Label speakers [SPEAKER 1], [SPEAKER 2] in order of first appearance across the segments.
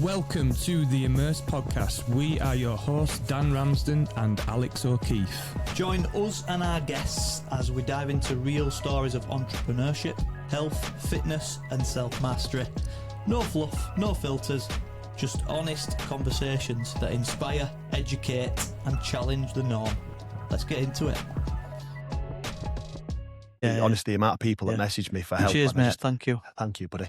[SPEAKER 1] Welcome to the Immerse podcast. We are your hosts, Dan Ramsden and Alex O'Keefe.
[SPEAKER 2] Join us and our guests as we dive into real stories of entrepreneurship, health, fitness and self-mastery. No fluff, no filters, just honest conversations that inspire, educate and challenge the norm. Let's get into it.
[SPEAKER 3] Honestly, the amount of people that message me for help.
[SPEAKER 2] Cheers, mate. Thank you.
[SPEAKER 3] Thank you, buddy.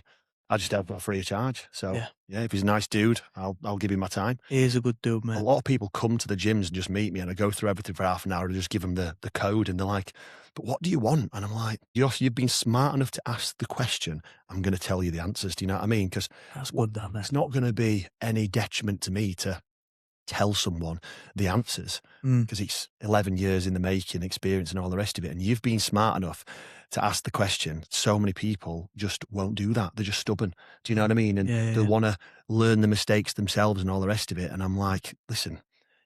[SPEAKER 3] I just have a free of charge. So yeah, if he's a nice dude, I'll give him my time.
[SPEAKER 2] He is a good dude, mate.
[SPEAKER 3] A lot of people come to the gyms and just meet me, and I go through everything for half an hour and just give them the code, and they're like, "But what do you want?" And I'm like, "You've been smart enough to ask the question. I'm going to tell you the answers." Do you know what I mean? Because
[SPEAKER 2] that's good, that, mate.
[SPEAKER 3] It's not going to be any detriment to me to tell someone the answers, because it's 11 years in the making, experience and all the rest of it. And you've been smart enough to ask the question. So many people just won't do that. They're just stubborn. Do you know what I mean? And they'll want to learn the mistakes themselves and all the rest of it. And I'm like, listen,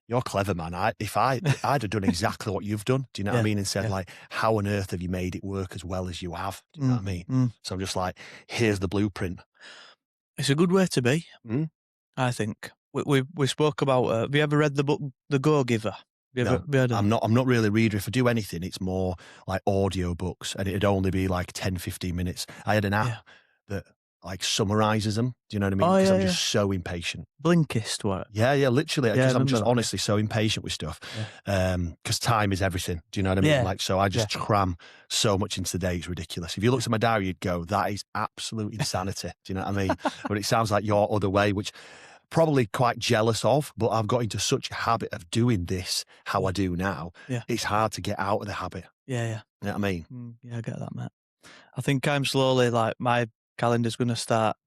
[SPEAKER 3] you're clever, man. I'd have done exactly what you've done. Do you know what I mean? And said like, how on earth have you made it work as well as you have? Do you know what I mean? So I'm just like, here's the blueprint.
[SPEAKER 2] It's a good way to be, I think. We spoke about, have you ever read the book, The Go-Giver?
[SPEAKER 3] I'm not really a reader. If I do anything, it's more like audio books, and it'd only be like 10, 15 minutes. I had an app that like summarizes them. Do you know what I mean? Because I'm just so impatient.
[SPEAKER 2] Blinkist, what?
[SPEAKER 3] Yeah, literally. I'm just honestly so impatient with stuff. Because time is everything. Do you know what I mean?
[SPEAKER 2] Yeah.
[SPEAKER 3] Like, so I just cram so much into the day. It's ridiculous. If you looked at my diary, you'd go, that is absolute insanity. Do you know what I mean? But it sounds like your other way, which probably quite jealous of, but I've got into such a habit of doing this how I do now. It's hard to get out of the habit. You know what I mean?
[SPEAKER 2] Yeah, I get that, mate. I think I'm slowly, like, my calendar's going to start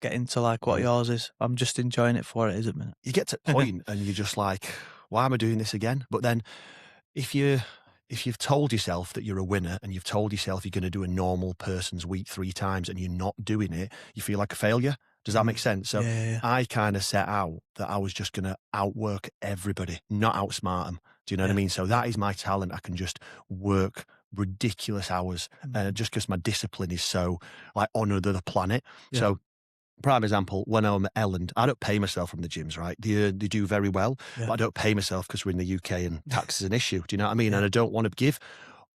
[SPEAKER 2] getting to like what yours is. I'm just enjoying it for it is at the minute.
[SPEAKER 3] You get to a point and you're just like, why am I doing this again? But then if you've told yourself that you're a winner and you've told yourself you're going to do a normal person's week 3 times and you're not doing it, you feel like a failure. Does that make sense? So I kind of set out that I was just going to outwork everybody, not outsmart them. Do you know what I mean? So that is my talent. I can just work ridiculous hours just because my discipline is so like on the planet. So prime example, when I'm at Elland, I don't pay myself from the gyms, right? They do very well, but I don't pay myself because we're in the UK and tax is an issue. Do you know what I mean? And I don't want to give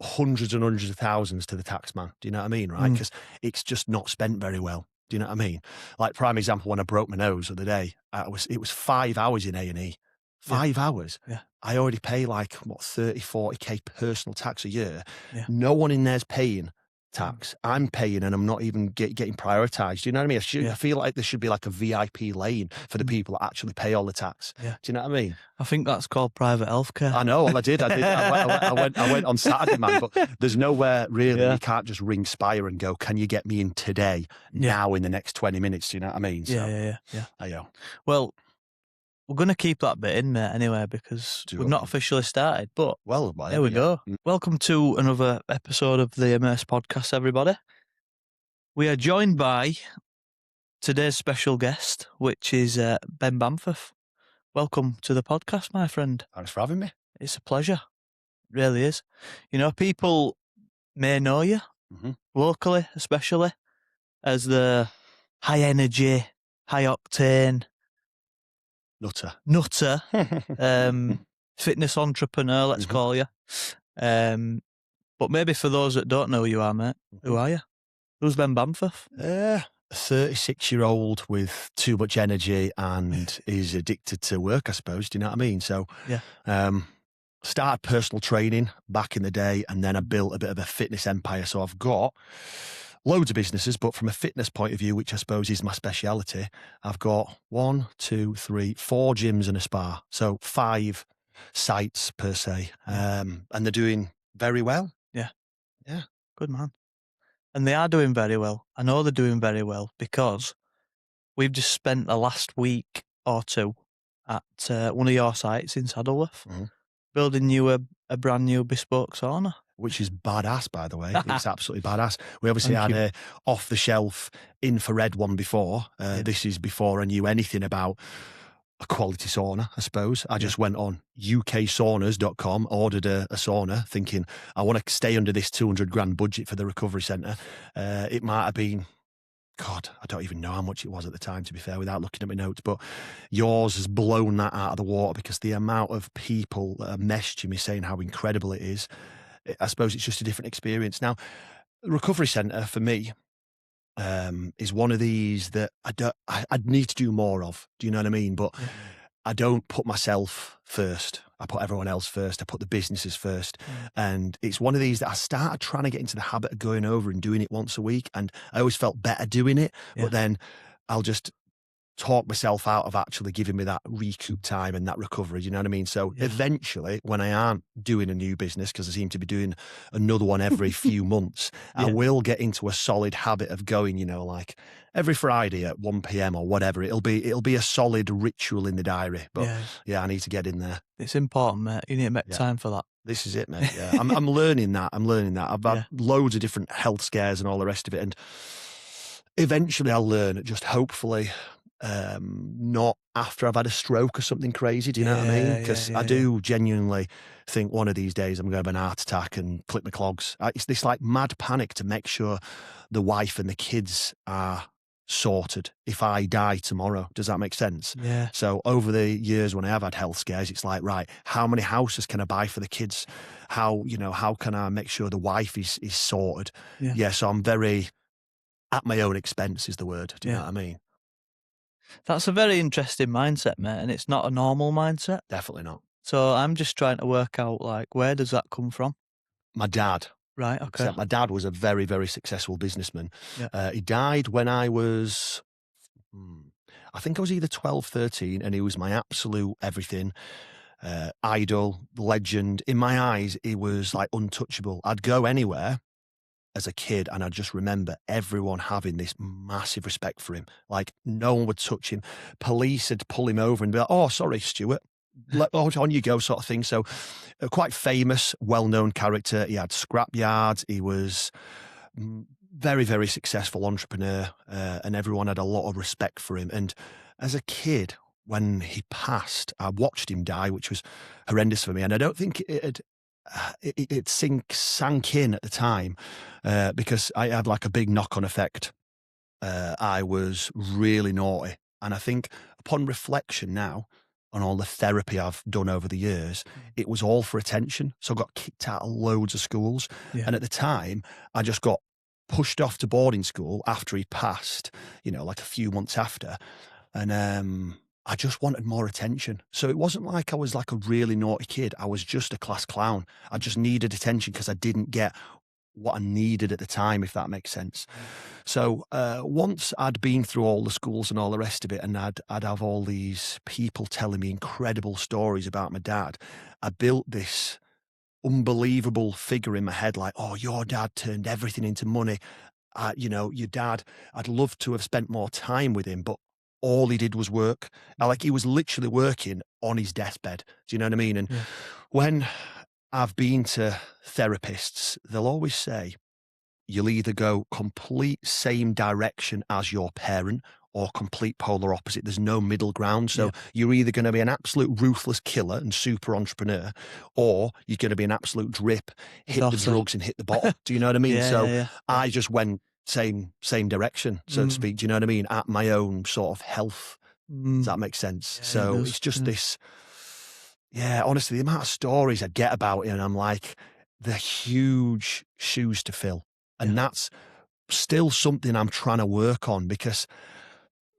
[SPEAKER 3] hundreds and hundreds of thousands to the tax man. Do you know what I mean? Right? Because it's just not spent very well. Do you know what I mean? Like prime example, when I broke my nose the other day, it was 5 hours in A&E. 5 hours. I already pay like, 30, 40K personal tax a year. No one in there's paying tax. I'm paying and I'm not even getting prioritised. Do you know what I mean? I feel like there should be like a VIP lane for the people that actually pay all the tax. Do you know what I mean?
[SPEAKER 2] I think that's called private healthcare.
[SPEAKER 3] I know. Well, I did. I went on Saturday, man, but there's nowhere really. You can't just ring Spire and go, can you get me in today, now in the next 20 minutes? Do you know what I mean? So,
[SPEAKER 2] yeah. Well, we're going to keep that bit in there anyway because we've not officially started, but there we go. Welcome to another episode of the Immerse podcast, everybody. We are joined by today's special guest, which is Ben Bamforth. Welcome to the podcast, my friend.
[SPEAKER 3] Thanks for having me.
[SPEAKER 2] It's a pleasure. It really is. You know, people may know you, locally especially, as the high energy, high octane, Nutter, fitness entrepreneur, let's call you. But maybe for those that don't know who you are, mate, who are you? Who's Ben Bamforth?
[SPEAKER 3] A 36-year-old with too much energy and is addicted to work, I suppose. Do you know what I mean? So, started personal training back in the day, and then I built a bit of a fitness empire. So I've got loads of businesses, but from a fitness point of view, which I suppose is my speciality, I've got 4 gyms and a spa. So 5 sites per se. And they're doing very well. Yeah.
[SPEAKER 2] Good man. And they are doing very well. I know they're doing very well because we've just spent the last week or two at one of your sites in Saddleworth, building you a brand new bespoke sauna.
[SPEAKER 3] Which is badass, by the way. It's absolutely badass. We obviously had a off-the-shelf infrared one before. This is before I knew anything about a quality sauna, I suppose. I just went on uksaunas.com, ordered a sauna, thinking I want to stay under this 200 grand budget for the recovery centre. It might have been God, I don't even know how much it was at the time, to be fair, without looking at my notes. But yours has blown that out of the water, because the amount of people that are messaging me saying how incredible it is, I suppose it's just a different experience. Now, the recovery centre for me is one of these that I'd need to do more of. Do you know what I mean? But I don't put myself first. I put everyone else first. I put the businesses first. And it's one of these that I started trying to get into the habit of going over and doing it once a week. And I always felt better doing it. But then I'll just talk myself out of actually giving me that recoup time and that recovery. Do you know what I mean? So eventually, when I aren't doing a new business, because I seem to be doing another one every few months, I will get into a solid habit of going, you know, like every Friday at 1 p.m. or whatever. It'll be a solid ritual in the diary. But I need to get in there.
[SPEAKER 2] It's important, mate. You need to make time for that.
[SPEAKER 3] This is it, mate. Yeah. I'm learning that. I've had loads of different health scares and all the rest of it. And eventually I'll learn, just hopefully not after I've had a stroke or something crazy. Do you know what I mean? Because I do genuinely think one of these days I'm going to have an heart attack and clip my clogs. It's this like mad panic to make sure the wife and the kids are sorted if I die tomorrow. Does that make sense?
[SPEAKER 2] Yeah.
[SPEAKER 3] So over the years when I have had health scares, it's like, right, how many houses can I buy for the kids? How can I make sure the wife is sorted? Yeah. So I'm very at my own expense is the word. Do you know what I mean?
[SPEAKER 2] That's a very interesting mindset, mate, and it's not a normal mindset.
[SPEAKER 3] Definitely not.
[SPEAKER 2] So I'm just trying to work out, like, where does that come from?
[SPEAKER 3] My dad.
[SPEAKER 2] Right, okay.
[SPEAKER 3] So my dad was a very, very successful businessman. He died when I was, I think I was either 12, 13, and he was my absolute everything. Idol, legend. In my eyes, he was like untouchable. I'd go anywhere as a kid, and I just remember everyone having this massive respect for him. Like, no one would touch him. Police would pull him over and be like, "Oh, sorry, Stuart. On you go," sort of thing. So quite famous, well-known character. He had scrapyards. He was very, very successful entrepreneur, and everyone had a lot of respect for him. And as a kid, when he passed, I watched him die, which was horrendous for me. And I don't think it sank in at the time, because I had like a big knock-on effect. I was really naughty. And I think upon reflection now, on all the therapy I've done over the years, it was all for attention. So I got kicked out of loads of schools. And at the time, I just got pushed off to boarding school after he passed, like a few months after. And I just wanted more attention. So it wasn't like I was like a really naughty kid. I was just a class clown. I just needed attention because I didn't get what I needed at the time, if that makes sense. So once I'd been through all the schools and all the rest of it, and I'd have all these people telling me incredible stories about my dad, I built this unbelievable figure in my head, like, oh, your dad turned everything into money. Your dad, I'd love to have spent more time with him, but all he did was work. Like, he was literally working on his deathbed. Do you know what I mean? And when I've been to therapists, they'll always say, you'll either go complete same direction as your parent or complete polar opposite. There's no middle ground. So you're either going to be an absolute ruthless killer and super entrepreneur, or you're going to be an absolute drip, hit the drugs and hit the bottle. Do you know what I mean? I just went same direction, so to speak. Do you know what I mean? At my own sort of health. Does that make sense? So it's just this, honestly, the amount of stories I get about it, and I'm like, they're huge shoes to fill. And that's still something I'm trying to work on, because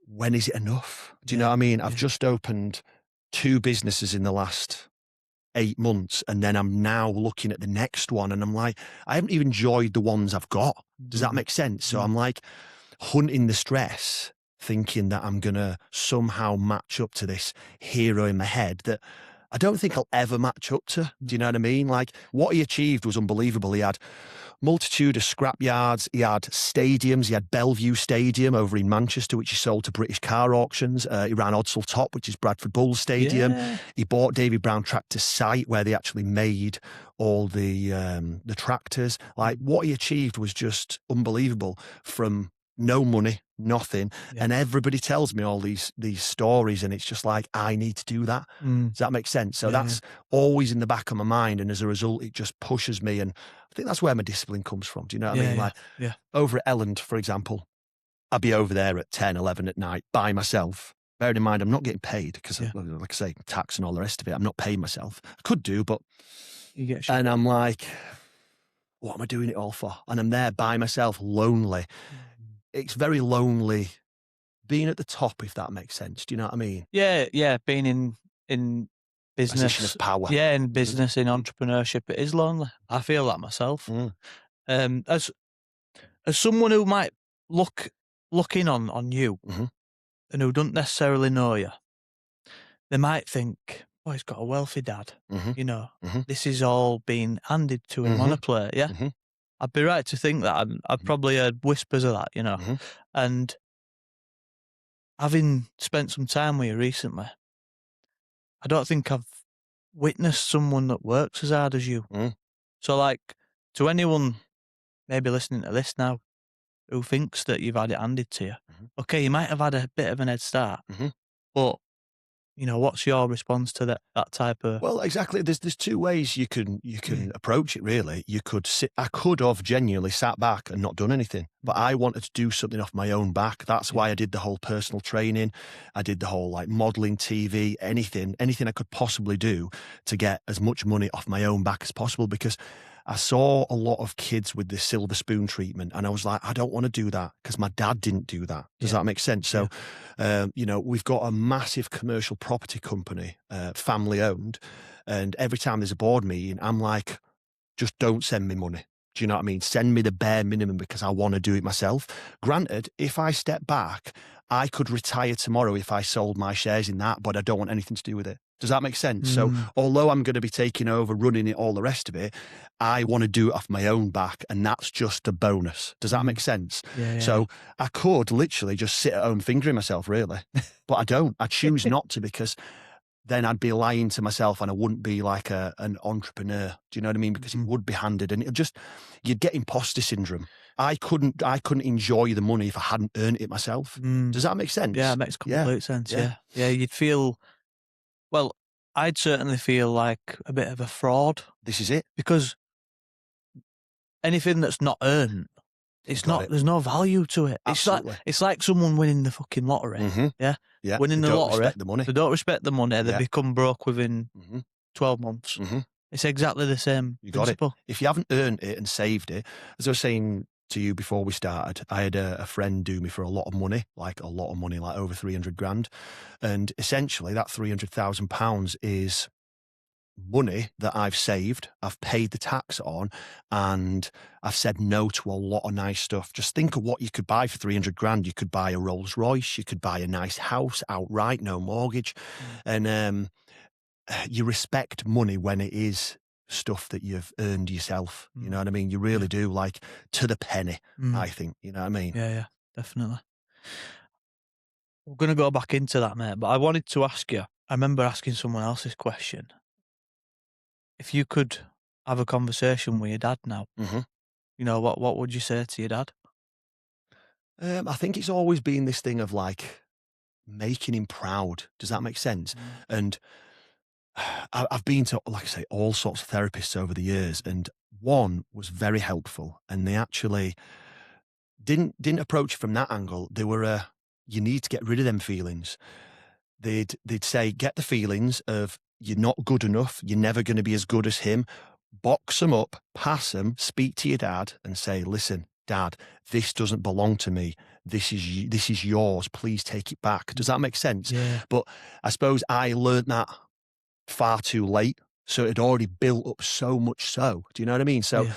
[SPEAKER 3] when is it enough? Do you know what I mean? I've just opened 2 businesses in the last 8 months, and then I'm now looking at the next one, and I'm like, I haven't even enjoyed the ones I've got. Does that make sense? So I'm like hunting the stress, thinking that I'm going to somehow match up to this hero in my head that I don't think I'll ever match up to. Do you know what I mean? Like, what he achieved was unbelievable. He had multitude of scrapyards. He had stadiums. He had Bellevue Stadium over in Manchester, which he sold to British car auctions. He ran Odsal Top, which is Bradford Bulls Stadium. He bought David Brown Tractor site, where they actually made all the tractors. Like, what he achieved was just unbelievable, from no money, nothing. And everybody tells me all these stories, and it's just like, I need to do that. Does that make sense? So that's always in the back of my mind, and as a result, it just pushes me. And I think that's where my discipline comes from. Do you know what I mean? Like, over at Elland, for example, I'd be over there at 10, 11 at night by myself. Bearing in mind, I'm not getting paid because, like I say, tax and all the rest of it. I'm not paying myself. I could do, but... And I'm like, what am I doing it all for? And I'm there by myself, lonely. It's very lonely being at the top, if that makes sense. Do you know what I mean?
[SPEAKER 2] Yeah. Being in business.
[SPEAKER 3] Position of power.
[SPEAKER 2] Yeah, in business, in entrepreneurship, it is lonely. I feel that myself. As someone who might look in on you and who don't necessarily know you, they might think, oh, he's got a wealthy dad. You know, this is all being handed to him on a plate. Yeah. I'd be right to think that. I've probably heard whispers of that, you know. And having spent some time with you recently, I don't think I've witnessed someone that works as hard as you. So, like, to anyone maybe listening to this now who thinks that you've had it handed to you, okay, you might have had a bit of an head start, but, you know, what's your response to that type of...
[SPEAKER 3] Well, exactly. There's two ways you can approach it, really. You could I could have genuinely sat back and not done anything, but I wanted to do something off my own back. That's why I did the whole personal training. I did the whole, like, modelling, TV, anything I could possibly do to get as much money off my own back as possible, because I saw a lot of kids with the silver spoon treatment, and I was like, I don't want to do that because my dad didn't do that. Does that make sense? So, you know, we've got a massive commercial property company, family owned, and every time there's a board meeting, I'm like, just don't send me money. Do you know what I mean? Send me the bare minimum because I want to do it myself. Granted, if I step back, I could retire tomorrow if I sold my shares in that, but I don't want anything to do with it. Does that make sense? So although I'm going to be taking over, running it, all the rest of it, I want to do it off my own back, and that's just a bonus. Does that make sense?
[SPEAKER 2] Yeah.
[SPEAKER 3] So I could literally just sit at home fingering myself, really, but I don't. I choose not to, because then I'd be lying to myself and I wouldn't be like an entrepreneur. Do you know what I mean? Because it would be handed, and you'd get imposter syndrome. I couldn't enjoy the money if I hadn't earned it myself. Does that make sense?
[SPEAKER 2] Yeah, it makes complete sense. Yeah, you'd feel... Well, I'd certainly feel like a bit of a fraud.
[SPEAKER 3] This is it.
[SPEAKER 2] Because anything that's not earned, there's no value to it.
[SPEAKER 3] Absolutely.
[SPEAKER 2] It's like someone winning the fucking lottery.
[SPEAKER 3] Yeah.
[SPEAKER 2] Winning the lottery.
[SPEAKER 3] Respect the money.
[SPEAKER 2] They don't respect the money. They become broke within 12 months. It's exactly the same principle.
[SPEAKER 3] Got it. If you haven't earned it and saved it, as I was saying to you before we started, I had a friend do me for a lot of money, like over 300 grand. And essentially that £300,000 is money that I've saved, I've paid the tax on, and I've said no to a lot of nice stuff. Just think of what you could buy for 300 grand. You could buy a Rolls Royce, you could buy a nice house outright, no mortgage. And you respect money when it is stuff that you've earned yourself. You know what I mean? You really do, like, to the penny, I think. You know what I mean?
[SPEAKER 2] Yeah, definitely. We're going to go back into that, mate, but I wanted to ask you, I remember asking someone else this question. If you could have a conversation with your dad now, you know, what would you say to your dad?
[SPEAKER 3] I think it's always been this thing of, like, making him proud. Does that make sense? And I've been to, like I say, all sorts of therapists over the years, and one was very helpful, and they actually didn't approach it from that angle. They were, you need to get rid of them feelings. They'd say, get the feelings of you're not good enough, you're never going to be as good as him, box them up, pass them, speak to your dad and say, listen, Dad, this doesn't belong to me. This is yours. Please take it back. Does that make sense?
[SPEAKER 2] Yeah.
[SPEAKER 3] But I suppose I learned that far too late. So it had already built up so much so. Do you know what I mean? So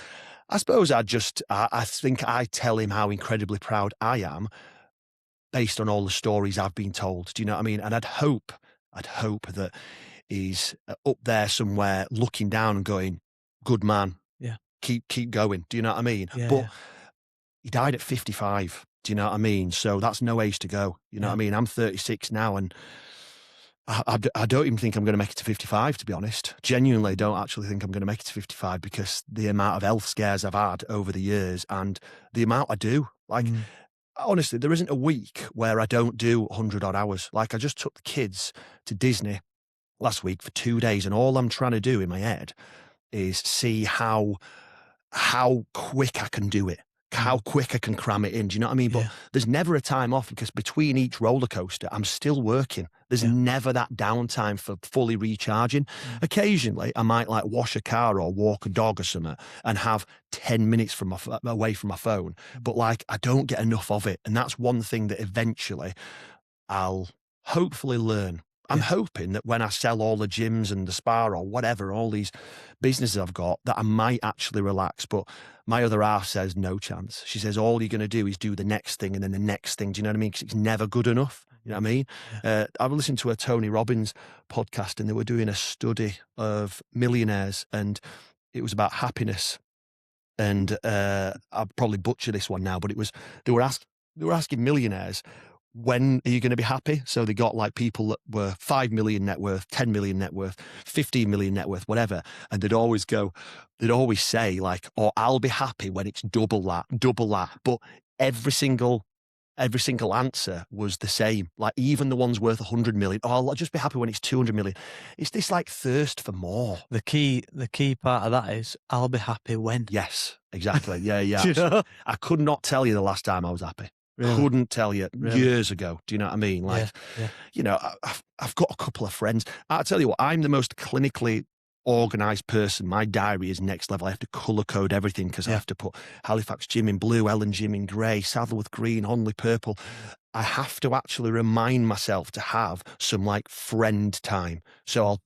[SPEAKER 3] I suppose I think I tell him how incredibly proud I am based on all the stories I've been told. Do you know what I mean? And I'd hope that he's up there somewhere looking down and going, good man.
[SPEAKER 2] Yeah.
[SPEAKER 3] Keep going. Do you know what I mean?
[SPEAKER 2] Yeah,
[SPEAKER 3] but he died at 55. Do you know what I mean? So that's no age to go. You know what I mean? I'm 36 now, and I don't even think I'm going to make it to 55, to be honest. Genuinely don't actually think I'm going to make it to 55 because the amount of health scares I've had over the years and the amount I do. Like, honestly, there isn't a week where I don't do 100 odd hours. Like, I just took the kids to Disney last week for 2 days, and all I'm trying to do in my head is see how quick I can do it. how quick I can cram it in. Do you know what I mean? But there's never a time off, because between each roller coaster, I'm still working. There's never that downtime for fully recharging. Occasionally, I might like wash a car or walk a dog or something and have 10 minutes from away from my phone. But like, I don't get enough of it. And that's one thing that eventually I'll hopefully learn. I'm hoping that when I sell all the gyms and the spa or whatever, all these businesses I've got, that I might actually relax. But my other half says no chance. She says all you're going to do is do the next thing and then the next thing. Do you know what I mean? Because it's never good enough. You know what I mean? I was listening to a Tony Robbins podcast, and they were doing a study of millionaires, and it was about happiness. And I'll probably butcher this one now, but they were asking millionaires, when are you going to be happy? So they got like people that were 5 million net worth, 10 million net worth, 15 million net worth, whatever. And they'd always say like, oh, I'll be happy when it's double that. But every single answer was the same. Like even the ones worth 100 million, oh, I'll just be happy when it's 200 million. It's this like thirst for more.
[SPEAKER 2] The key part of that is, I'll be happy when.
[SPEAKER 3] Yes, exactly. Yeah.
[SPEAKER 2] You know?
[SPEAKER 3] I could not tell you the last time I was happy. Really? Couldn't tell you. Really? Years ago. Do you know what I mean? Like, you know, I've got a couple of friends. I'll tell you what, I'm the most clinically organised person. My diary is next level. I have to colour code everything, because I have to put Halifax Gym in blue, Ellen Gym in grey, Saddleworth green, Honley purple. I have to actually remind myself to have some like friend time. So I'll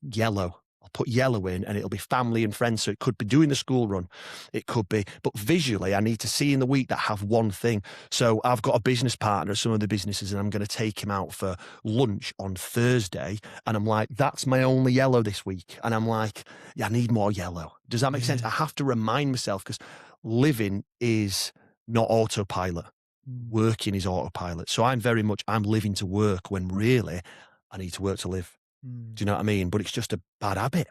[SPEAKER 3] put yellow in, and it'll be family and friends. So it could be doing the school run. It could be, but visually I need to see in the week that have one thing. So I've got a business partner at some of the businesses, and I'm going to take him out for lunch on Thursday. And I'm like, that's my only yellow this week. And I'm like, I need more yellow. Does that make sense? I have to remind myself, because living is not autopilot. Working is autopilot. So I'm living to work, when really I need to work to live. Do you know what I mean? But it's just a bad habit.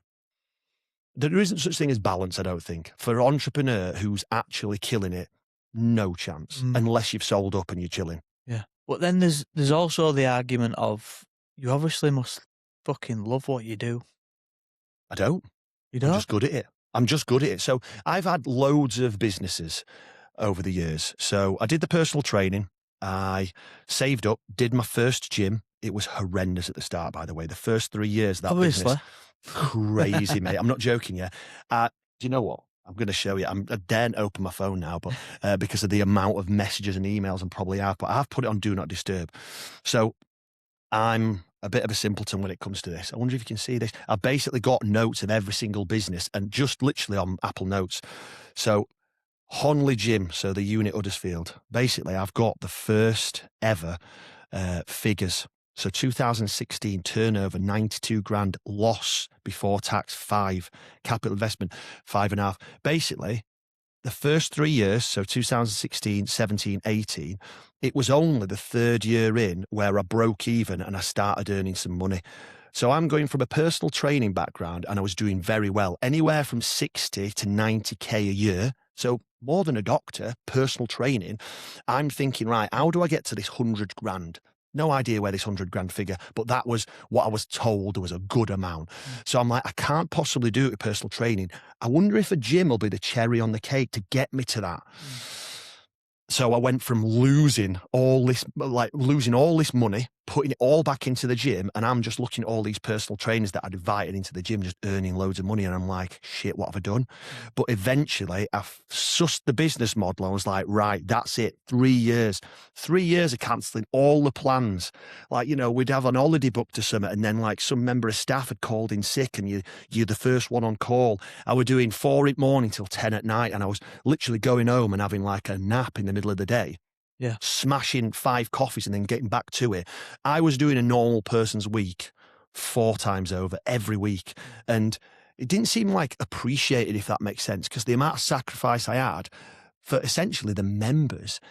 [SPEAKER 3] There isn't such thing as balance, I don't think. For an entrepreneur who's actually killing it, no chance, unless you've sold up and you're chilling.
[SPEAKER 2] Yeah. But then there's also the argument of, you obviously must fucking love what you do.
[SPEAKER 3] I don't.
[SPEAKER 2] You don't?
[SPEAKER 3] I'm just good at it. So I've had loads of businesses over the years. So I did the personal training. I saved up, did my first gym. It was horrendous at the start, by the way. The first 3 years of that business, crazy, mate. I'm not joking, yeah. Do you know what? I'm going to show you. I daren't open my phone now, but because of the amount of messages and emails I'm probably out, but I've put it on Do Not Disturb. So I'm a bit of a simpleton when it comes to this. I wonder if you can see this. I've basically got notes of every single business, and just literally on Apple Notes. So Honley Gym, so the unit Huddersfield. Basically, I've got the first ever figures. So 2016 turnover, 92 grand, loss before tax, 5, capital investment, 5.5. Basically, the first 3 years, so 2016, 17, 18, it was only the third year in where I broke even and I started earning some money. So I'm going from a personal training background, and I was doing very well, anywhere from 60 to 90k a year. So more than a doctor, personal training. I'm thinking, right, how do I get to this 100 grand? No idea where this 100 grand figure, but that was what I was told was a good amount. So I'm like, I can't possibly do it with personal training. I wonder if a gym will be the cherry on the cake to get me to that. So I went from losing all this money, putting it all back into the gym, and I'm just looking at all these personal trainers that I'd invited into the gym, just earning loads of money, and I'm like, shit, what have I done? But eventually I sussed the business model. I was like, right, that's it. 3 years of cancelling all the plans. Like, you know, we'd have an holiday booked to summit, and then like some member of staff had called in sick, and you're the first one on call. I was doing 4 in the morning till 10 at night, and I was literally going home and having like a nap in the middle of the day.
[SPEAKER 2] Yeah.
[SPEAKER 3] Smashing 5 coffees and then getting back to it. I was doing a normal person's week 4 times over every week. And it didn't seem like appreciated, if that makes sense, because the amount of sacrifice I had for essentially the members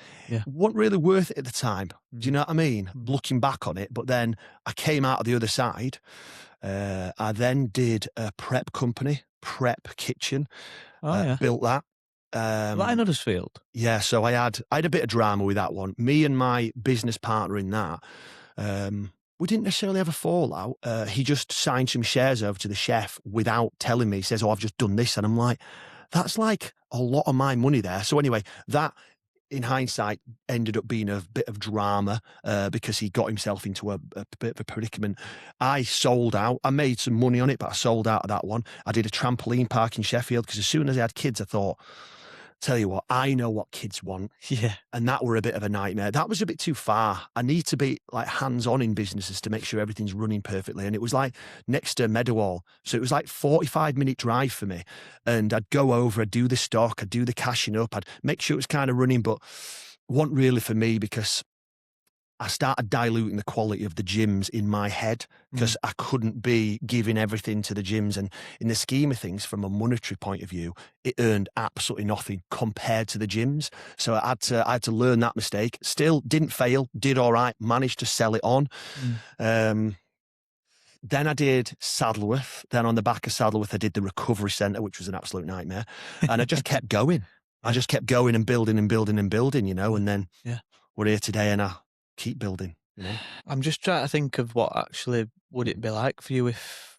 [SPEAKER 3] wasn't really worth it at the time. Do you know what I mean? Looking back on it. But then I came out of the other side. I then did a prep company, prep kitchen. Built that.
[SPEAKER 2] Right in Huddersfield.
[SPEAKER 3] Yeah, so I had a bit of drama with that one. Me and my business partner in that, we didn't necessarily have a fallout. He just signed some shares over to the chef without telling me. He says, oh, I've just done this. And I'm like, that's like a lot of my money there. So anyway, that in hindsight, ended up being a bit of drama because he got himself into a bit of a predicament. I sold out. I made some money on it, but I sold out of that one. I did a trampoline park in Sheffield because as soon as I had kids, I thought, tell you what, I know what kids want.
[SPEAKER 2] Yeah.
[SPEAKER 3] And that were a bit of a nightmare. That was a bit too far. I need to be like hands-on in businesses to make sure everything's running perfectly. And it was like next to Meadowhall. So it was like 45-minute drive for me. And I'd go over, I'd do the stock, I'd do the cashing up, I'd make sure it was kind of running, but wasn't really for me because I started diluting the quality of the gyms in my head because I couldn't be giving everything to the gyms. And in the scheme of things, from a monetary point of view, it earned absolutely nothing compared to the gyms. So I had to learn that mistake. Still didn't fail, did all right, managed to sell it on. Then I did Saddleworth. Then on the back of Saddleworth, I did the recovery centre, which was an absolute nightmare. And I just kept going. I just kept going and building and building and building, you know, and then we're here today and I keep building, you know.
[SPEAKER 2] I'm just trying to think of what actually would it be like for you if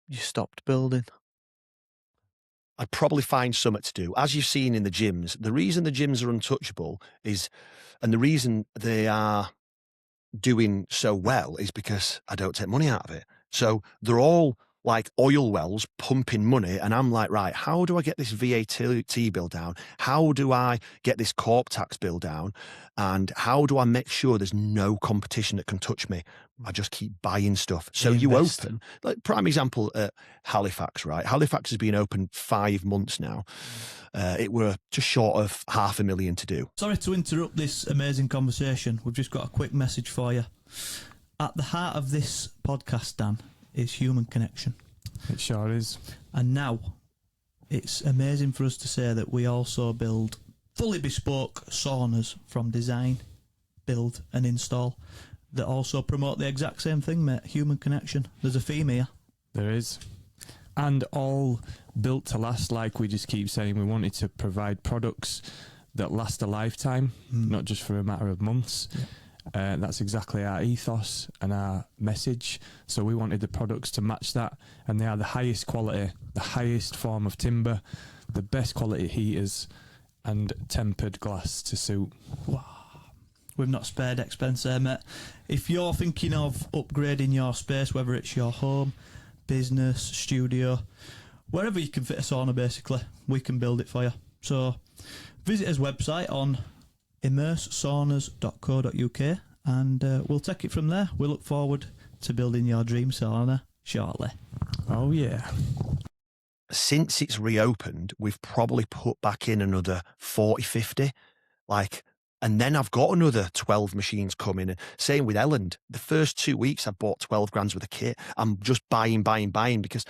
[SPEAKER 2] you stopped building.
[SPEAKER 3] I'd probably find something to do. As you've seen in the gyms, the reason the gyms are untouchable is, and the reason they are doing so well is because I don't take money out of it. So they're all like oil wells pumping money. And I'm like, right, how do I get this VAT bill down? How do I get this corp tax bill down? And how do I make sure there's no competition that can touch me? I just keep buying stuff. So you open, like prime example at Halifax, right? Halifax has been open 5 months now. It were just short of $500,000 to do.
[SPEAKER 4] Sorry to interrupt this amazing conversation. We've just got a quick message for you. At the heart of this podcast, Dan, is human connection.
[SPEAKER 1] It sure is.
[SPEAKER 4] And now it's amazing for us to say that we also build fully bespoke saunas from design, build and install that also promote the exact same thing, mate, human connection. There's a theme here.
[SPEAKER 1] There is. And all built to last, like we just keep saying. We wanted to provide products that last a lifetime, not just for a matter of months. Yeah. That's exactly our ethos and our message. So we wanted the products to match that, and they are the highest quality, the highest form of timber, the best quality heaters, and tempered glass to suit.
[SPEAKER 4] Wow. We've not spared expense there, mate. If you're thinking of upgrading your space, whether it's your home, business, studio, wherever you can fit a sauna, basically, we can build it for you. So visit his website on immersesaunas.co.uk and we'll take it from there. We look forward to building your dream sauna shortly.
[SPEAKER 1] Oh yeah.
[SPEAKER 3] Since it's reopened, we've probably put back in another 40, 50, and then I've got another 12 machines coming. And same with Elland. The first 2 weeks I bought 12 grand's worth of kit. I'm just buying because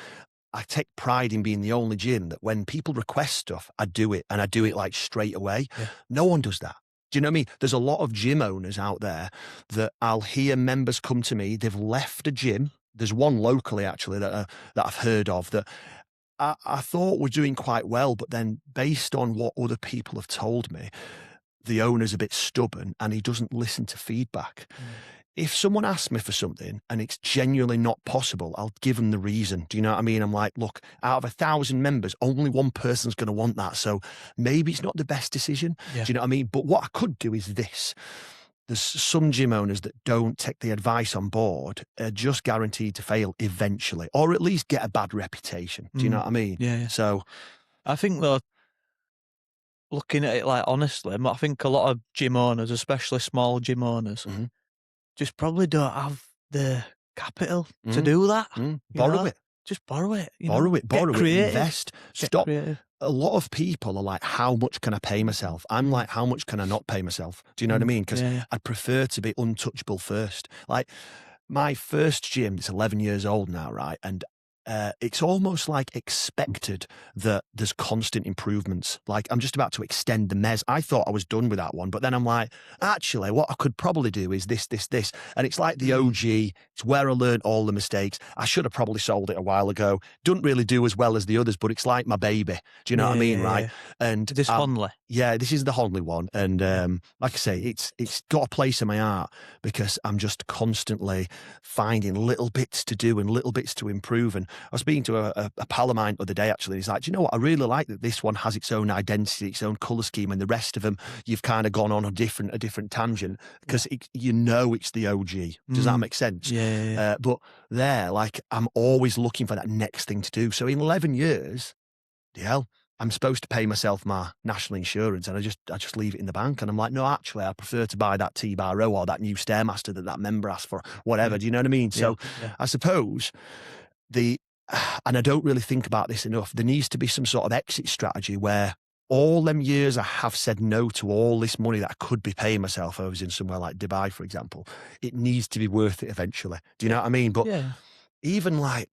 [SPEAKER 3] I take pride in being the only gym that when people request stuff, I do it, and I do it like straight away. Yeah. No one does that. Do you know what I mean? There's a lot of gym owners out there that I'll hear members come to me. They've left a gym. There's one locally actually that I've heard of that I thought were doing quite well, but then based on what other people have told me, the owner's a bit stubborn and he doesn't listen to feedback. If someone asks me for something and it's genuinely not possible, I'll give them the reason. Do you know what I mean? I'm like, look, out of 1,000 members, only one person's going to want that. So maybe it's not the best decision. Yeah. Do you know what I mean? But what I could do is this. There's some gym owners that don't take the advice on board, are just guaranteed to fail eventually, or at least get a bad reputation. Do you know what I mean?
[SPEAKER 2] Yeah.
[SPEAKER 3] So
[SPEAKER 2] I think though, looking at it like honestly, I think a lot of gym owners, especially small gym owners, just probably don't have the capital to do that.
[SPEAKER 3] Borrow it.
[SPEAKER 2] Just borrow it.
[SPEAKER 3] Borrow it, invest. Stop.
[SPEAKER 2] Creative.
[SPEAKER 3] A lot of people are like, how much can I pay myself? I'm like, how much can I not pay myself? Do you know what I mean? Because I'd prefer to be untouchable first. Like my first gym, it's 11 years old now, right? And it's almost like expected that there's constant improvements. Like I'm just about to extend the mez. I thought I was done with that one, but then I'm like, actually, what I could probably do is this. And it's like the OG. It's where I learned all the mistakes. I should have probably sold it a while ago. Doesn't really do as well as the others, but it's like my baby. Do you know what I mean, right? And
[SPEAKER 2] this Honley.
[SPEAKER 3] Yeah, this is the Honley one. And like I say, it's got a place in my heart because I'm just constantly finding little bits to do and little bits to improve. And was speaking to a pal of mine the other day, actually. He's like, do you know what? I really like that this one has its own identity, its own colour scheme, and the rest of them, you've kind of gone on a different tangent because you know it's the OG. Does that make sense?
[SPEAKER 2] Yeah.
[SPEAKER 3] But there, like, I'm always looking for that next thing to do. So in 11 years, I'm supposed to pay myself my national insurance, and I just leave it in the bank. And I'm like, no, actually, I prefer to buy that T-bar row or that new Stairmaster that member asked for, whatever. Do you know what I mean? So I suppose and I don't really think about this enough, there needs to be some sort of exit strategy where all them years I have said no to all this money that I could be paying myself. I was in somewhere like Dubai, for example. It needs to be worth it eventually. Do you know what I mean? But even like,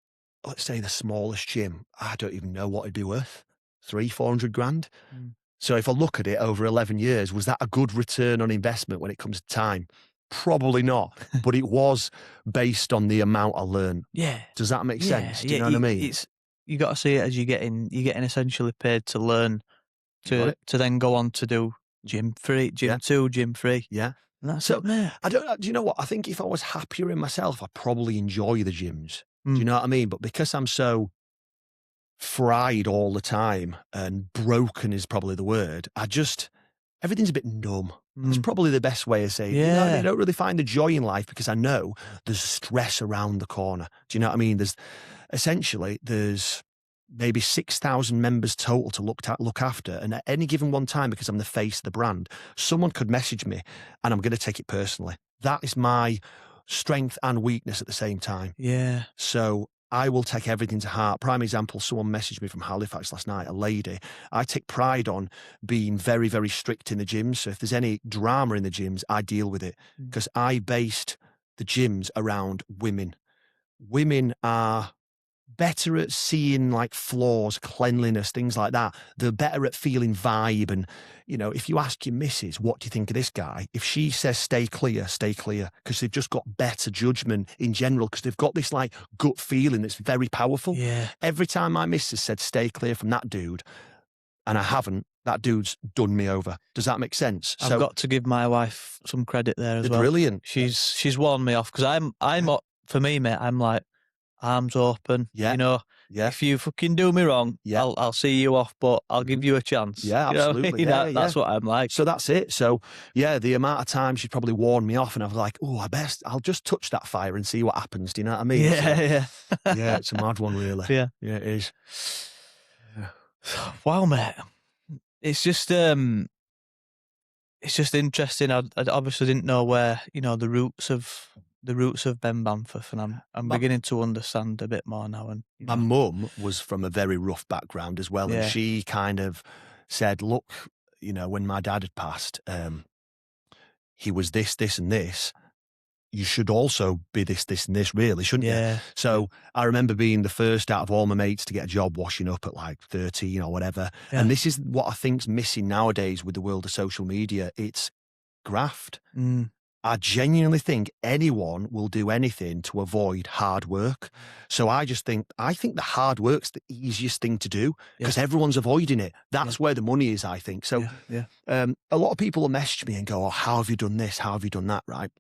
[SPEAKER 3] let's say the smallest gym, I don't even know what it'd be worth. 300-400 grand. So if I look at it over 11 years, was that a good return on investment when it comes to time? Probably not, but it was based on the amount I learned.
[SPEAKER 2] Yeah.
[SPEAKER 3] Does that make sense? Do you know what I mean?
[SPEAKER 2] You got to see it as you're getting essentially paid to learn to then go on to do gym 2, gym 3.
[SPEAKER 3] Yeah.
[SPEAKER 2] And that's it, mate.
[SPEAKER 3] Do you know what? I think if I was happier in myself, I'd probably enjoy the gyms. Do you know what I mean? But because I'm so fried all the time and broken is probably the word, everything's a bit numb. That's probably the best way of saying it. I don't really find the joy in life because I know there's stress around the corner. Do you know what I mean? There's maybe 6,000 members total to look after, and at any given one time, because I'm the face of the brand, someone could message me and I'm going to take it personally. That is my strength and weakness at the same time.
[SPEAKER 2] Yeah.
[SPEAKER 3] So I will take everything to heart. Prime example, someone messaged me from Halifax last night, a lady. I take pride on being very, very strict in the gyms. So if there's any drama in the gyms, I deal with it because I based the gyms around women. Women are better at seeing like flaws, cleanliness, things like that. They're better at feeling vibe. And, if you ask your missus, what do you think of this guy? If she says stay clear, because they've just got better judgment in general, because they've got this like gut feeling that's very powerful.
[SPEAKER 2] Yeah.
[SPEAKER 3] Every time my missus said stay clear from that dude, and I haven't, that dude's done me over. Does that make sense?
[SPEAKER 2] I've got to give my wife some credit there as well.
[SPEAKER 3] Brilliant.
[SPEAKER 2] She's warned me off because for me, mate, I'm like, arms open. If you fucking do me wrong, I'll see you off, but I'll give you a chance.
[SPEAKER 3] Yeah, absolutely.
[SPEAKER 2] That's what I'm like.
[SPEAKER 3] So that's it. So the amount of time she'd probably warned me off, and I was like, oh, I'll just touch that fire and see what happens. Do you know what I mean?
[SPEAKER 2] Yeah.
[SPEAKER 3] It's a mad one, really.
[SPEAKER 2] Yeah,
[SPEAKER 3] it is.
[SPEAKER 2] Yeah. Wow, mate. It's just interesting. I obviously didn't know where the roots of Ben Bamforth, and I'm beginning to understand a bit more now. And
[SPEAKER 3] my mum was from a very rough background as well, and she kind of said, "Look, when my dad had passed, he was this, and this. You should also be this, and this, really, shouldn't you?" So I remember being the first out of all my mates to get a job washing up at like 13 or whatever. Yeah. And this is what I think's missing nowadays with the world of social media. It's graft. I genuinely think anyone will do anything to avoid hard work. So I think the hard work's the easiest thing to do because everyone's avoiding it. That's where the money is, I think. So a lot of people will message me and go, "Oh, how have you done this? How have you done that?" Right?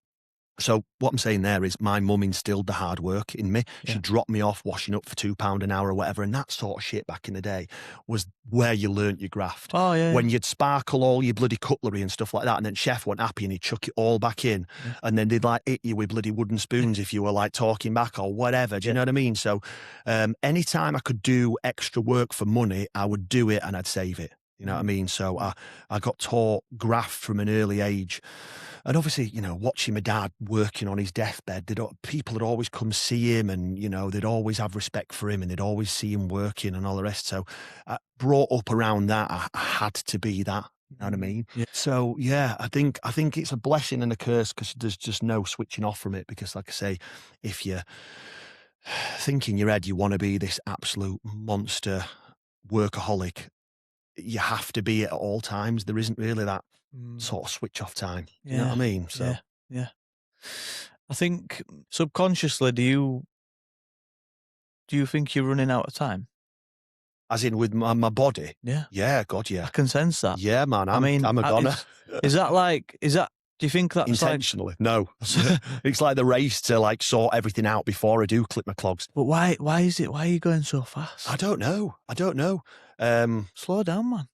[SPEAKER 3] So what I'm saying there is my mum instilled the hard work in me. She dropped me off washing up for £2 an hour or whatever. And that sort of shit back in the day was where you learnt your graft.
[SPEAKER 2] Oh, yeah.
[SPEAKER 3] When you'd sparkle all your bloody cutlery and stuff like that. And then chef wasn't happy and he'd chuck it all back in. Yeah. And then they'd like hit you with bloody wooden spoons if you were like talking back or whatever. Do you know what I mean? So anytime I could do extra work for money, I would do it and I'd save it. You know what I mean? So I got taught graft from an early age. And obviously, watching my dad working on his deathbed, people would always come see him and, they'd always have respect for him and they'd always see him working and all the rest. So brought up around that, I had to be that. You know what I mean? Yeah. So, I think it's a blessing and a curse because there's just no switching off from it because, like I say, if you think in your head you want to be this absolute monster workaholic, you have to be it at all times. There isn't really that sort of switch off time. You know what I mean? So
[SPEAKER 2] yeah. I think subconsciously, do you think you're running out of time?
[SPEAKER 3] As in with my body?
[SPEAKER 2] Yeah.
[SPEAKER 3] Yeah, God, yeah.
[SPEAKER 2] I can sense that.
[SPEAKER 3] Yeah, man. I'm a goner.
[SPEAKER 2] Is that Do you think that's
[SPEAKER 3] intentionally? No. It's like the race to like sort everything out before I do clip my clogs.
[SPEAKER 2] But why is it? Why are you going so fast?
[SPEAKER 3] I don't know.
[SPEAKER 2] Slow down, man.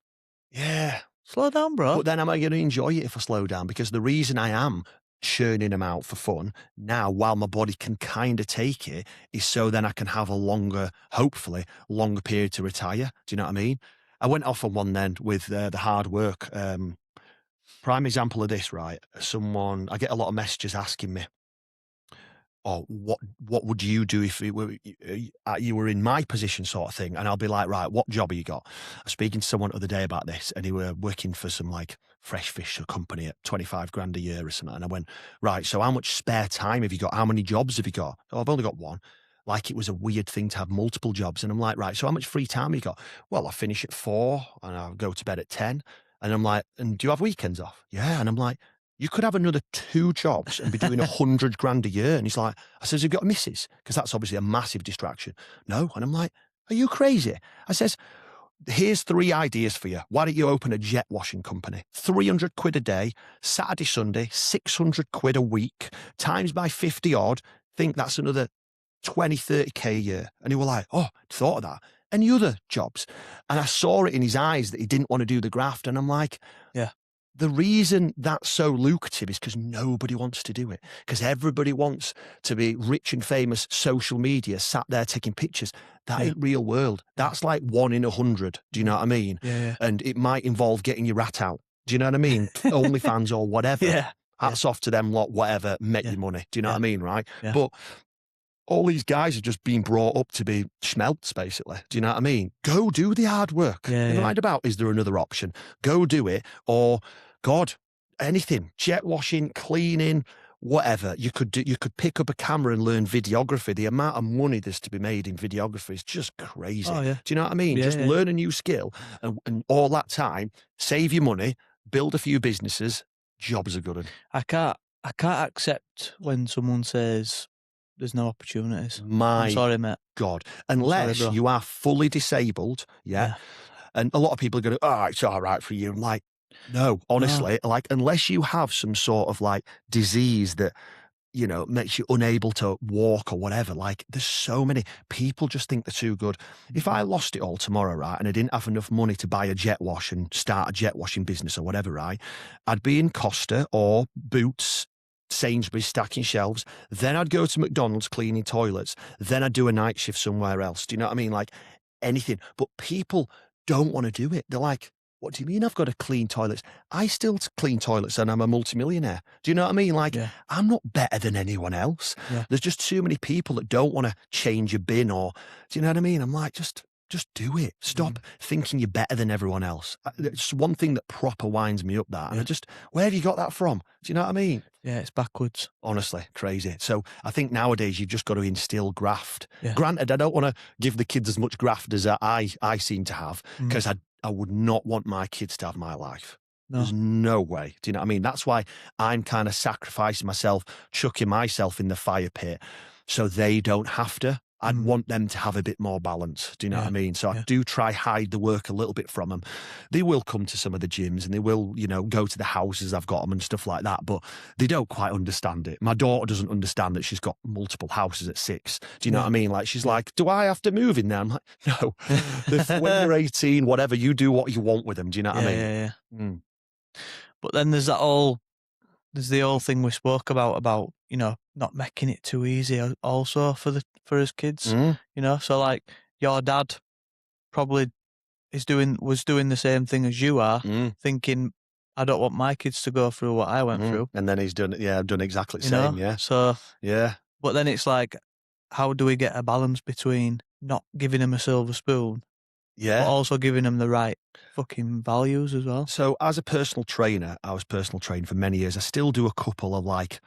[SPEAKER 3] Yeah.
[SPEAKER 2] Slow down, bro.
[SPEAKER 3] But then am I going to enjoy it if I slow down? Because the reason I am churning them out for fun now, while my body can kind of take it, is so then I can have a hopefully longer period to retire. Do you know what I mean? I went off on one then with the hard work. Prime example of this, right? I get a lot of messages asking me, "Oh, what would you do if you were in my position," sort of thing? And I'll be like, "Right, what job have you got?" I was speaking to someone the other day about this, and he were working for some like fresh fish company at 25 grand a year or something. And I went, "Right, so how much spare time have you got? How many jobs have you got?" "Oh, I've only got one." Like it was a weird thing to have multiple jobs. And I'm like, "Right, so how much free time have you got?" "Well, I finish at 4 and I'll go to bed at 10. And I'm like, "And do you have weekends off?" "Yeah." And I'm like, "You could have another 2 jobs and be doing 100 grand a year." And he's like, I says, "Have you got a missus?" Because that's obviously a massive distraction. "No." And I'm like, "Are you crazy?" I says, "Here's 3 ideas for you. Why don't you open a jet washing company? 300 quid a day, Saturday, Sunday, 600 quid a week, times by 50 odd. Think that's another 20, 30K a year." And he was like, "Oh, I'd thought of that. Any other jobs?" And I saw it in his eyes that he didn't want to do the graft. And I'm like,
[SPEAKER 2] yeah.
[SPEAKER 3] The reason that's so lucrative is because nobody wants to do it. Because everybody wants to be rich and famous, social media, sat there taking pictures. That ain't real world. That's like 1 in 100. Do you know what I mean?
[SPEAKER 2] Yeah.
[SPEAKER 3] And it might involve getting your rat out. Do you know what I mean? OnlyFans or whatever.
[SPEAKER 2] Yeah.
[SPEAKER 3] Hats off to them lot, whatever, make your money. Do you know what I mean, right?
[SPEAKER 2] Yeah.
[SPEAKER 3] But all these guys have just been brought up to be schmelts, basically. Do you know what I mean? Go do the hard work. Never mind about, is there another option? Go do it. Or, God, anything. Jet washing, cleaning, whatever. You could pick up a camera and learn videography. The amount of money there's to be made in videography is just crazy.
[SPEAKER 2] Oh, yeah.
[SPEAKER 3] Do you know what I mean? Just learn a new skill and all that time, save your money, build a few businesses, jobs are good.
[SPEAKER 2] I can't accept when someone says there's no opportunities. I'm sorry, mate.
[SPEAKER 3] God. Unless you are fully disabled, yeah? And a lot of people are going, "Oh, it's all right for you." I'm like, no, honestly, like, unless you have some sort of like disease that, you know, makes you unable to walk or whatever, like, there's so many people just think they're too good. If I lost it all tomorrow, right, and I didn't have enough money to buy a jet wash and start a jet washing business or whatever, right, I'd be in Costa or Boots, Sainsbury's stacking shelves, then I'd go to McDonald's cleaning toilets, then I'd do a night shift somewhere else. Do you know what I mean? Like, anything. But people don't want to do it. They're like, "What do you mean I've got to clean toilets? I still clean toilets and I'm a multimillionaire." Do you know what I mean? Like, I'm not better than anyone else. There's just too many people that don't want to change a bin or, do you know what I mean? I'm like, just do it. Stop thinking you're better than everyone else. It's one thing that proper winds me up, that. And where have you got that from? Do you know what I mean?
[SPEAKER 2] Yeah, it's backwards.
[SPEAKER 3] Honestly, crazy. So I think nowadays you've just got to instill graft. Granted, I don't want to give the kids as much graft as I seem to have, because I would not want my kids to have my life. No. There's no way. Do you know what I mean? That's why I'm kind of sacrificing myself, chucking myself in the fire pit so they don't have to. I'd want them to have a bit more balance. Do you know what I mean? So I do try hide the work a little bit from them. They will come to some of the gyms and they will, you know, go to the houses I've got them and stuff like that, but they don't quite understand it. My daughter doesn't understand that she's got multiple houses at 6. Do you know what I mean? Like, she's like, "Do I have to move in there?" I'm like, no. When you're 18, whatever, you do what you want with them. Do you know what I mean?
[SPEAKER 2] But then there's the whole thing we spoke about, you know, not making it too easy also for his kids, you know. So like, your dad probably was doing the same thing as you are, thinking, "I don't want my kids to go through what I went through."
[SPEAKER 3] And then he's done exactly the same, yeah.
[SPEAKER 2] So, but then it's like, how do we get a balance between not giving him a silver spoon, but also giving him the right fucking values as well?
[SPEAKER 3] So as a personal trainer, I was personal trained for many years. I still do a couple of like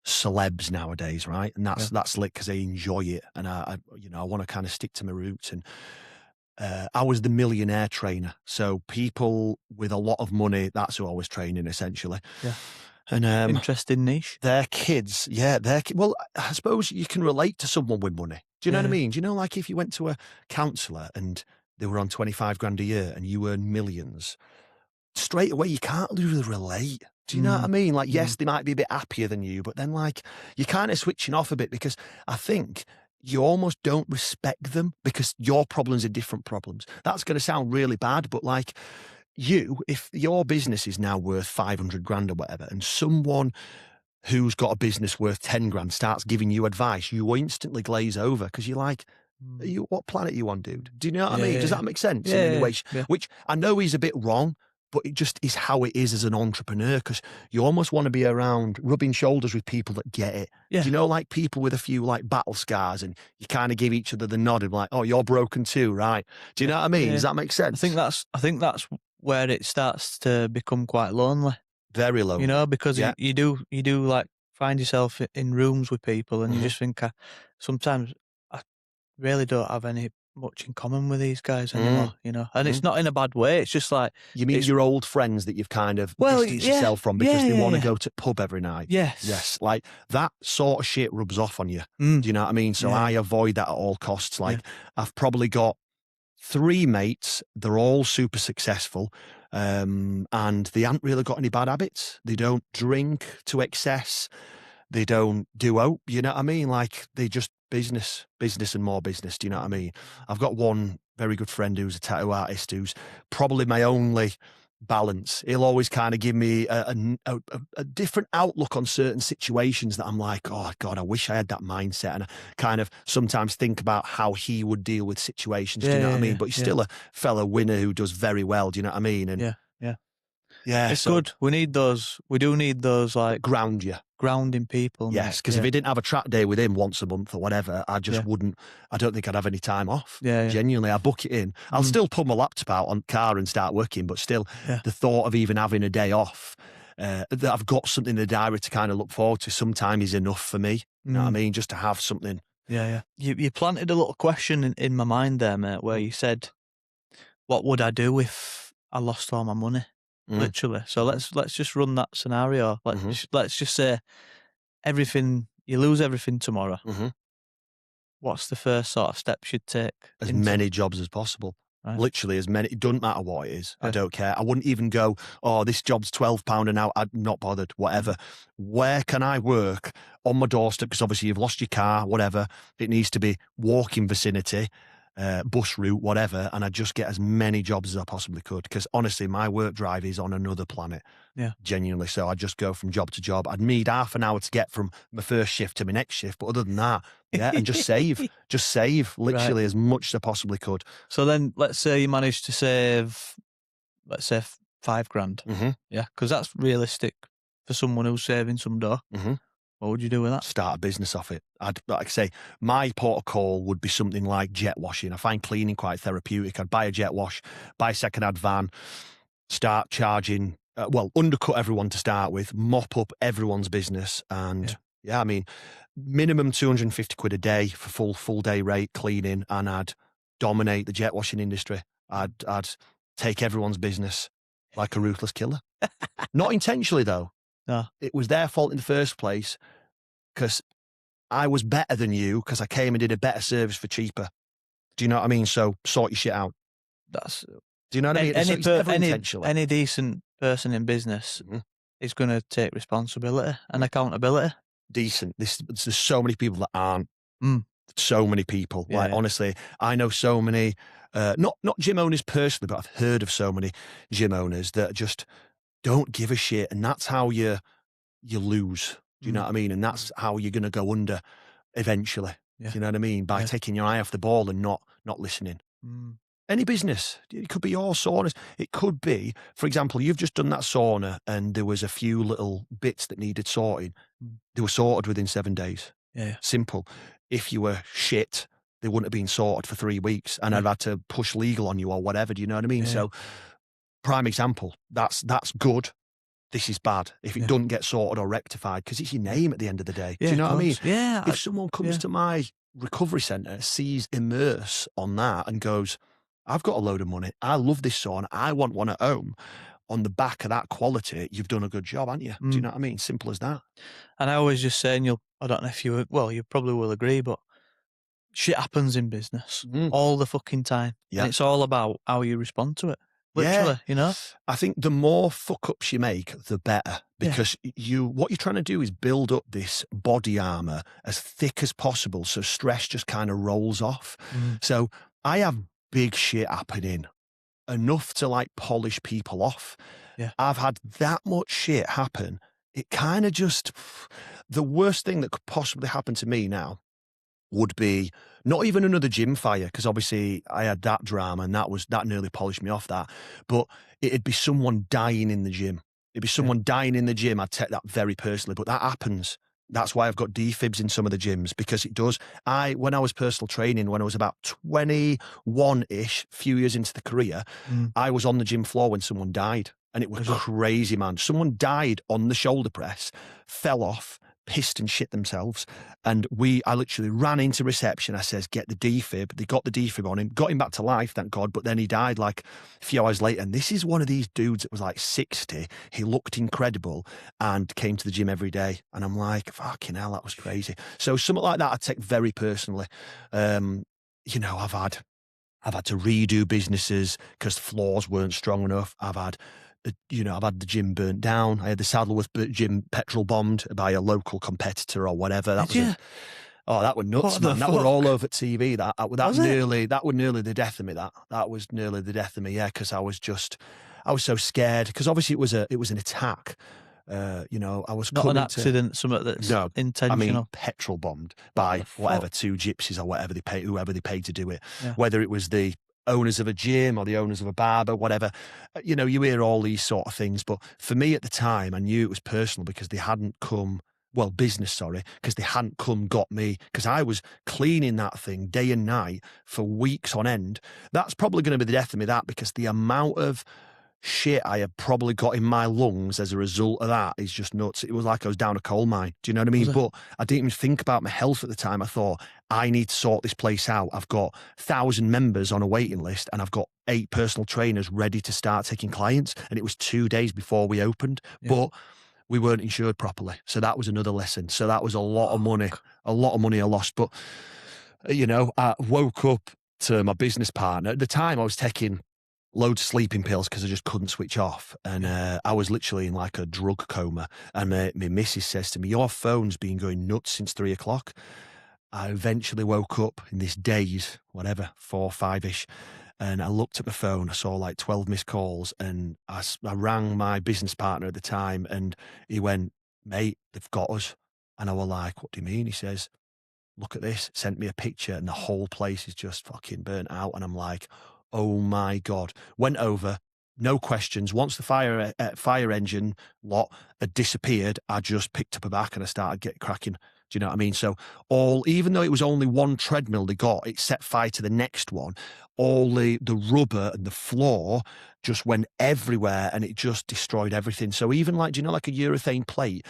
[SPEAKER 3] celebs nowadays, right? And that's lit because I enjoy it, and I want to kind of stick to my roots. And I was the millionaire trainer, so people with a lot of money, that's who I was training essentially. And
[SPEAKER 2] interesting niche.
[SPEAKER 3] Their kids, well, I suppose you can relate to someone with money. Do you know what I mean? Do you know, like, if you went to a counsellor and they were on 25 grand a year and you earn millions, straight away you can't really relate. Do you know what I mean? Like, yes, they might be a bit happier than you, but then like you're kind of switching off a bit because I think you almost don't respect them because your problems are different problems. That's going to sound really bad, but like if your business is now worth 500 grand or whatever, and someone who's got a business worth 10 grand starts giving you advice, you instantly glaze over because you're like, what planet are you on, dude? Do you know what I mean? Does that make sense in any way? Which I know is a bit wrong, but it just is how it is as an entrepreneur because you almost want to be around rubbing shoulders with people that get it. Do you know, like people with a few like battle scars and you kind of give each other the nod and like, oh, you're broken too, right? Do you know what I mean? Does that make sense?
[SPEAKER 2] I think that's where it starts to become quite lonely.
[SPEAKER 3] Very lonely.
[SPEAKER 2] You know, because you do like find yourself in rooms with people and you just think, sometimes I really don't have much in common with these guys anymore, you know, and it's not in a bad way. It's just like,
[SPEAKER 3] you mean your old friends that you've kind of distanced yourself from because they want to go to pub every night. Yes. Like that sort of shit rubs off on you. Do you know what I mean? So I avoid that at all costs. Like I've probably got 3 mates. They're all super successful. And they haven't really got any bad habits. They don't drink to excess. They don't do you know what I mean? Like they just business and more business. Do you know what I mean? I've got one very good friend who's a tattoo artist who's probably my only balance. He'll always kind of give me a different outlook on certain situations that I'm like, oh God, I wish I had that mindset. And I kind of sometimes think about how he would deal with situations. Do you know what I mean? But he's still a fellow winner who does very well. Do you know what I mean? And
[SPEAKER 2] it's good. We need those. We do need those like grounding people.
[SPEAKER 3] Yes, because if he didn't have a track day with him once a month or whatever, I just wouldn't. I don't think I'd have any time off. Genuinely, I book it in. I'll still pull my laptop out on car and start working, but still, the thought of even having a day off, that I've got something in the diary to kind of look forward to, sometimes is enough for me. You know what I mean? Just to have something.
[SPEAKER 2] You planted a little question in my mind there, mate, where you said, "What would I do if I lost all my money?" Literally. So let's just run that scenario. Let's just say you lose everything tomorrow. What's the first sort of steps you'd take?
[SPEAKER 3] As many jobs as possible. Right. Literally as many. It doesn't matter what it is. I don't care. I wouldn't even go, oh, this job's £12 an hour. I'm not bothered. Whatever. Where can I work on my doorstep? Because obviously you've lost your car, whatever. It needs to be walking vicinity. Bus route, whatever, and I'd just get as many jobs as I possibly could because honestly my work drive is on another planet, genuinely. So I'd just go from job to job. I'd need half an hour to get from my first shift to my next shift, but other than that, and just save literally as much as I possibly could.
[SPEAKER 2] So then let's say you managed to save, let's say £5,000, because that's realistic for someone who's saving some dough. What would you do with that?
[SPEAKER 3] Start a business off it. Like I say, my port of call would be something like jet washing. I find cleaning quite therapeutic. I'd buy a jet wash, buy a second-hand van, start charging, undercut everyone to start with, mop up everyone's business. And I mean, minimum 250 quid a day for full day rate cleaning, and I'd dominate the jet washing industry. I'd take everyone's business like a ruthless killer. Not intentionally, though.
[SPEAKER 2] No.
[SPEAKER 3] It was their fault in the first place because I was better than you because I came and did a better service for cheaper. Do you know what I mean? So sort your shit out. Do you know what I mean?
[SPEAKER 2] Any decent person in business is going to take responsibility and accountability.
[SPEAKER 3] Decent. There's so many people that aren't. So many people. Honestly, I know so many, not gym owners personally, but I've heard of so many gym owners that just don't give a shit, and that's how you lose. Do you know what I mean? And that's how you're going to go under eventually. Do you know what I mean? By taking your eye off the ball and not listening. Any business, it could be your saunas. It could be, for example, you've just done that sauna and there was a few little bits that needed sorting. They were sorted within 7 days. Simple. If you were shit, they wouldn't have been sorted for 3 weeks, and I'd had to push legal on you or whatever. Do you know what I mean? So, prime example, that's good. This is bad if it doesn't get sorted or rectified, because it's your name at the end of the day. Do you know what I mean? If someone comes to my recovery centre, sees Immerse on that and goes, I've got a load of money, I love this sauna, I want one at home, on the back of that quality, you've done a good job, haven't you? Do you know what I mean? Simple as that.
[SPEAKER 2] And I always just say, and I don't know if you probably will agree, but shit happens in business all the fucking time. And it's all about how you respond to it. Literally, you know?
[SPEAKER 3] I think the more fuck-ups you make, the better. Because what you're trying to do is build up this body armor as thick as possible so stress just kind of rolls off. So I have big shit happening, enough to like polish people off.
[SPEAKER 2] Yeah.
[SPEAKER 3] I've had that much shit happen. It kind of just, the worst thing that could possibly happen to me now would be not even another gym fire, because obviously I had that drama and that nearly polished me off that, but it'd be someone dying in the gym. It'd be someone dying in the gym. I'd take that very personally, but that happens. That's why I've got defibs in some of the gyms, because it does. When I was personal training, when I was about 21-ish, few years into the career, I was on the gym floor when someone died. And it was crazy, man. Someone died on the shoulder press, fell off, pissed and shit themselves. And I literally ran into reception. I says, get the defib. They got the defib on him, got him back to life, thank God. But then he died like a few hours later. And this is one of these dudes that was like 60. He looked incredible and came to the gym every day. And I'm like, fucking hell, that was crazy. So something like that I take very personally. You know, I've had to redo businesses because floors weren't strong enough. I've had the gym burnt down. I had the Saddleworth gym petrol bombed by a local competitor or whatever. That was nuts, man. That were all over TV. That were nearly the death of me. That was nearly the death of me. Yeah, because I was so scared. Because obviously it was an attack. I was
[SPEAKER 2] not an accident, something that's intentional.
[SPEAKER 3] I mean, petrol bombed by two gypsies or whoever they paid to do it. Yeah. Whether it was the owners of a gym or the owners of a barber, whatever. You know, you hear all these sort of things. But for me at the time, I knew it was personal because they hadn't come, because they hadn't come got me, because I was cleaning that thing day and night for weeks on end. That's probably going to be the death of me, because the amount of shit I had probably got in my lungs as a result of that is just nuts. It was like I was down a coal mine. Do you know what I mean? But I didn't even think about my health at the time. I thought, I need to sort this place out. I've got 1,000 members on a waiting list and I've got 8 personal trainers ready to start taking clients. And it was 2 days before we opened, but we weren't insured properly. So that was another lesson. So that was a lot of money I lost. But, I woke up to my business partner. At the time I was taking loads of sleeping pills because I just couldn't switch off. And I was literally in like a drug coma. And my missus says to me, your phone's been going nuts since 3 o'clock. I eventually woke up in this daze, 4 or 5-ish. And I looked at my phone. I saw like 12 missed calls. And I rang my business partner at the time. And he went, mate, they've got us. And I was like, what do you mean? He says, look at this. Sent me a picture and the whole place is just fucking burnt out. And I'm like, oh my God. Went over, no questions. Once the fire engine lot had disappeared, I just picked up a back and I started getting cracking. Do you know what I mean? So even though it was only one treadmill they got, it set fire to the next one. All the rubber and the floor just went everywhere and it just destroyed everything. So even like a urethane plate,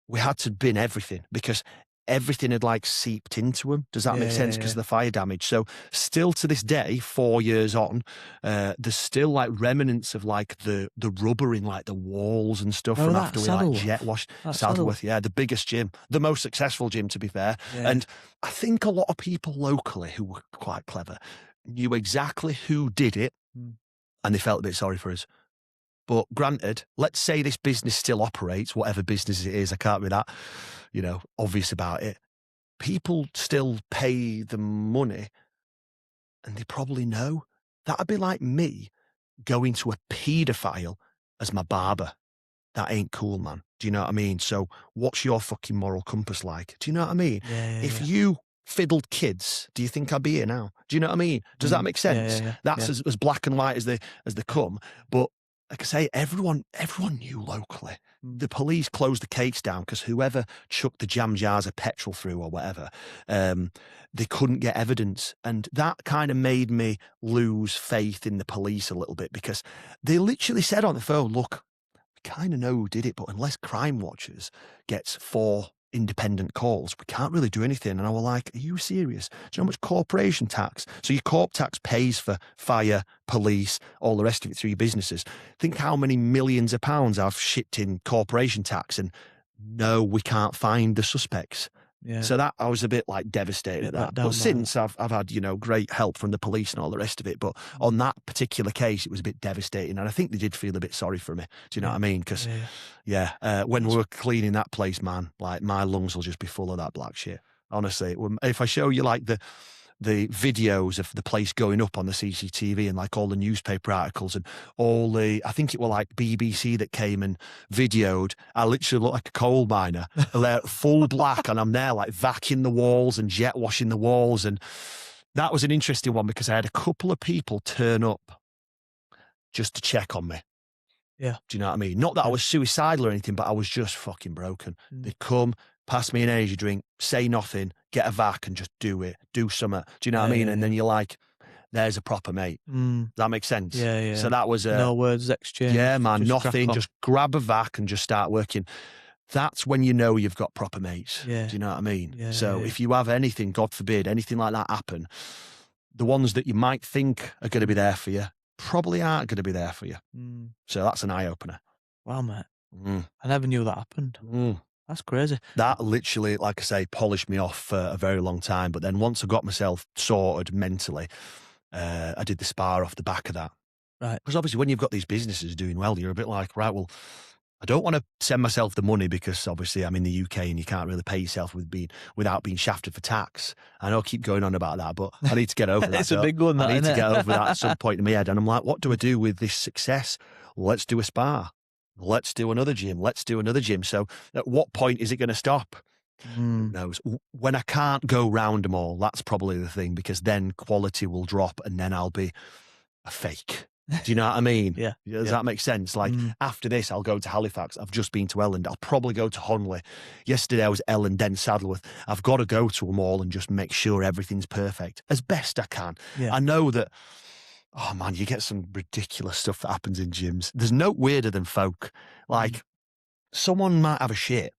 [SPEAKER 3] we had to bin everything because everything had like seeped into them. Does that make sense? Because of the fire damage. So still to this day, 4 years on, there's still like remnants of like the rubber in like the walls and stuff from after we like jet washed. Saddleworth, the biggest gym, the most successful gym to be fair. Yeah. And I think a lot of people locally who were quite clever knew exactly who did it and they felt a bit sorry for us. But granted, let's say this business still operates, whatever business it is, I can't be that, obvious about it. People still pay the money and they probably know. That'd be like me going to a paedophile as my barber. That ain't cool, man. Do you know what I mean? So what's your fucking moral compass like? Do you know what I mean? If you fiddled kids, do you think I'd be here now? Do you know what I mean? Does that make sense? That's as black and white as they come. But like I say, everyone knew locally. The police closed the case down because whoever chucked the jam jars of petrol through or whatever, they couldn't get evidence. And that kind of made me lose faith in the police a little bit because they literally said on the phone, look, we kind of know who did it, but unless Crime Watchers gets 4 independent calls, we can't really do anything. And I was like, are you serious? Do you know how much corporation tax? So your corp tax pays for fire, police, all the rest of it through your businesses. Think how many millions of pounds I've shipped in corporation tax and no, we can't find the suspects.
[SPEAKER 2] Yeah.
[SPEAKER 3] So that I was a bit like devastated at that. But since I've had, great help from the police and all the rest of it. But on that particular case, it was a bit devastating. And I think they did feel a bit sorry for me. Do you know what I mean? Because, when we were cleaning that place, man, like my lungs will just be full of that black shit. Honestly, if I show you like the videos of the place going up on the CCTV and like all the newspaper articles and I think it were like BBC that came and videoed, I literally look like a coal miner, full black, and I'm there like vacuuming the walls and jet washing the walls. And that was an interesting one because I had a couple of people turn up just to check on me.
[SPEAKER 2] Yeah.
[SPEAKER 3] Do you know what I mean? Not that I was suicidal or anything, but I was just fucking broken. They'd come, pass me an energy drink, say nothing, get a vac and just do something. Do you know what I mean? And then you're like, there's a proper mate. Does that make sense?
[SPEAKER 2] Yeah.
[SPEAKER 3] So that was
[SPEAKER 2] no words exchanged.
[SPEAKER 3] Yeah, man, nothing. Just grab a vac and just start working. That's when you know you've got proper mates.
[SPEAKER 2] Yeah.
[SPEAKER 3] Do you know what I mean?
[SPEAKER 2] Yeah,
[SPEAKER 3] so if you have anything, God forbid, anything like that happen, the ones that you might think are going to be there for you probably aren't going to be there for you. So that's an eye-opener.
[SPEAKER 2] Wow, mate. I never knew that happened. That's crazy.
[SPEAKER 3] That literally, like I say, polished me off for a very long time. But then once I got myself sorted mentally, I did the spa off the back of that.
[SPEAKER 2] Right.
[SPEAKER 3] Because obviously when you've got these businesses doing well, you're a bit like, right, well, I don't want to send myself the money because obviously I'm in the UK and you can't really pay yourself without being shafted for tax. I know I keep going on about that, but I need to get over that.
[SPEAKER 2] It's a big one,
[SPEAKER 3] I need to
[SPEAKER 2] isn't
[SPEAKER 3] get
[SPEAKER 2] it?
[SPEAKER 3] over that at some point in my head. And I'm like, what do I do with this success? Let's do a spa. Let's do another gym. Let's do another gym. So at what point is it going to stop? Who knows? When I can't go round them all, that's probably the thing, because then quality will drop and then I'll be a fake. Do you know what I mean?
[SPEAKER 2] Yeah.
[SPEAKER 3] Does that make sense? Like after this, I'll go to Halifax. I've just been to Elland. I'll probably go to Honley. Yesterday I was Elland, then Saddleworth. I've got to go to them all and just make sure everything's perfect as best I can.
[SPEAKER 2] Yeah.
[SPEAKER 3] I know that, oh man, you get some ridiculous stuff that happens in gyms. There's no weirder than folk. Like someone might have a shit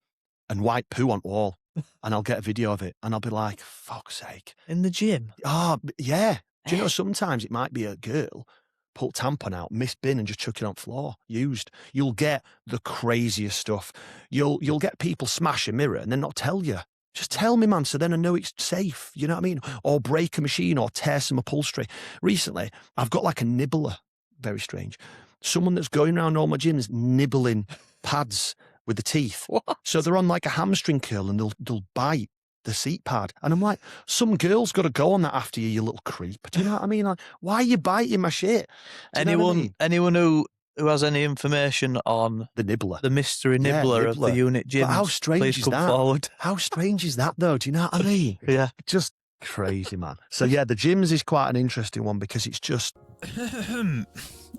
[SPEAKER 3] and wipe poo on the wall and I'll get a video of it and I'll be like, fuck's sake.
[SPEAKER 2] In the gym?
[SPEAKER 3] Oh, yeah. Do you know, sometimes it might be a girl, pull tampon out, miss bin and just chuck it on the floor, used. You'll get the craziest stuff. You'll get people smash a mirror and then not tell you. Just tell me, man, so then I know it's safe. You know what I mean? Or break a machine or tear some upholstery. Recently, I've got like a nibbler. Very strange. Someone that's going around all my gyms nibbling pads with the teeth.
[SPEAKER 2] What?
[SPEAKER 3] So they're on like a hamstring curl and they'll bite the seat pad. And I'm like, some girl's got to go on that after you little creep. Do you know what I mean? Like, why are you biting my shit?
[SPEAKER 2] Anyone who has any information on
[SPEAKER 3] the nibbler,
[SPEAKER 2] the mystery nibbler of the unit gyms,
[SPEAKER 3] how strange
[SPEAKER 2] please
[SPEAKER 3] is
[SPEAKER 2] come
[SPEAKER 3] that?
[SPEAKER 2] forward.
[SPEAKER 3] How strange is that though? Do you know what I mean?
[SPEAKER 2] Yeah.
[SPEAKER 3] Just crazy, man. So yeah, the gyms is quite an interesting one because it's just...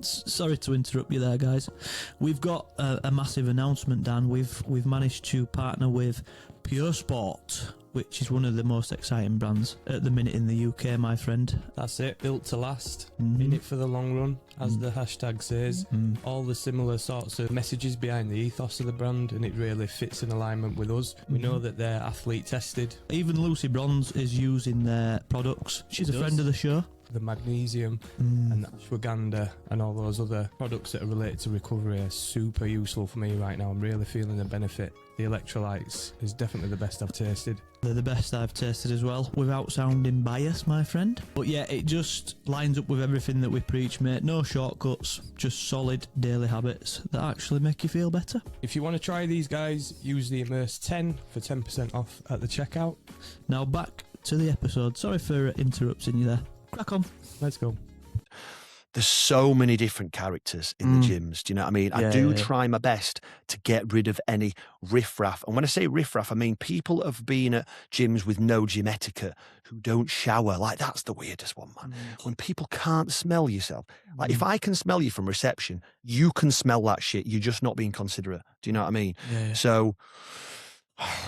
[SPEAKER 4] Sorry to interrupt you there, guys. We've got a massive announcement, Dan. We've managed to partner with Pure Sport, which is one of the most exciting brands at the minute in the UK, my friend.
[SPEAKER 1] That's it, built to last, in it for the long run, as the hashtag says. All the similar sorts of messages behind the ethos of the brand, and it really fits in alignment with us. We know that they're athlete tested.
[SPEAKER 4] Even Lucy Bronze is using their products. She's a friend of the show.
[SPEAKER 1] The magnesium and the ashwagandha and all those other products that are related to recovery are super useful for me right now. I'm really feeling the benefit. The electrolytes is definitely the best I've tasted.
[SPEAKER 4] They're the best I've tasted as well, without sounding biased, my friend. But yeah, it just lines up with everything that we preach, mate. No shortcuts, just solid daily habits that actually make you feel better.
[SPEAKER 1] If you want to try these guys, use the Immerse 10 for 10% off at the checkout.
[SPEAKER 4] Now back to the episode. Sorry for interrupting you there. Crack on.
[SPEAKER 1] Let's go.
[SPEAKER 3] There's so many different characters in the gyms. Do you know what I mean? I do try my best to get rid of any riffraff. And when I say riffraff, I mean people have been at gyms with no gym etiquette, who don't shower. Like, that's the weirdest one, man. When people can't smell yourself. Like, if I can smell you from reception, you can smell that shit. You're just not being considerate. Do you know what I mean?
[SPEAKER 2] Yeah.
[SPEAKER 3] So...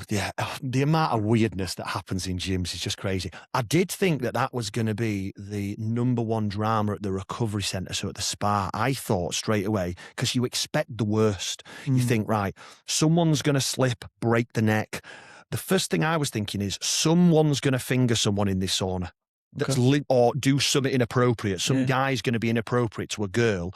[SPEAKER 3] yeah, the amount of weirdness that happens in gyms is just crazy. I did think that was going to be the number one drama at the recovery centre, so at the spa. I thought straight away, because you expect the worst. You think, right, someone's going to slip, break the neck. The first thing I was thinking is someone's going to finger someone in this sauna. Or do something inappropriate. Some guy's going to be inappropriate to a girl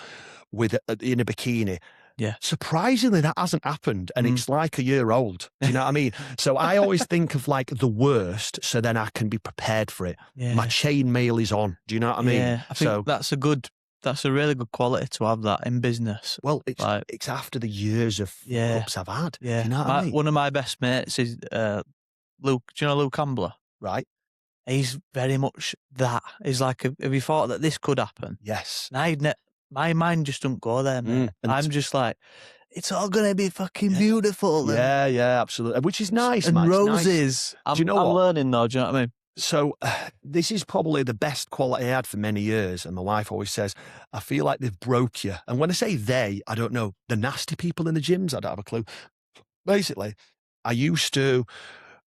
[SPEAKER 3] in a bikini.
[SPEAKER 2] Yeah.
[SPEAKER 3] Surprisingly, that hasn't happened, and it's like a year old. Do you know what I mean? So I always think of like the worst, so then I can be prepared for it.
[SPEAKER 2] Yeah.
[SPEAKER 3] My chainmail is on. Do you know what I mean?
[SPEAKER 2] Yeah, I think that's a really good quality to have that in business.
[SPEAKER 3] Well, it's after the years of ups I've had.
[SPEAKER 2] Yeah.
[SPEAKER 3] Do you know what I mean?
[SPEAKER 2] One of my best mates is Luke. Do you know Luke Ambler?
[SPEAKER 3] Right.
[SPEAKER 2] He's very much that. He's like, have you thought that this could happen?
[SPEAKER 3] Yes.
[SPEAKER 2] And my mind just don't go there, mate. I'm just like, it's all going to be fucking beautiful.
[SPEAKER 3] Yeah, absolutely. Which is nice,
[SPEAKER 2] and
[SPEAKER 3] man.
[SPEAKER 2] roses.
[SPEAKER 3] Nice. Do you know
[SPEAKER 2] I'm
[SPEAKER 3] what?
[SPEAKER 2] learning though, do you know what I mean?
[SPEAKER 3] So this is probably the best quality I had for many years. And my wife always says, I feel like they've broke you. And when I say they, I don't know, the nasty people in the gyms, I don't have a clue. Basically, I used to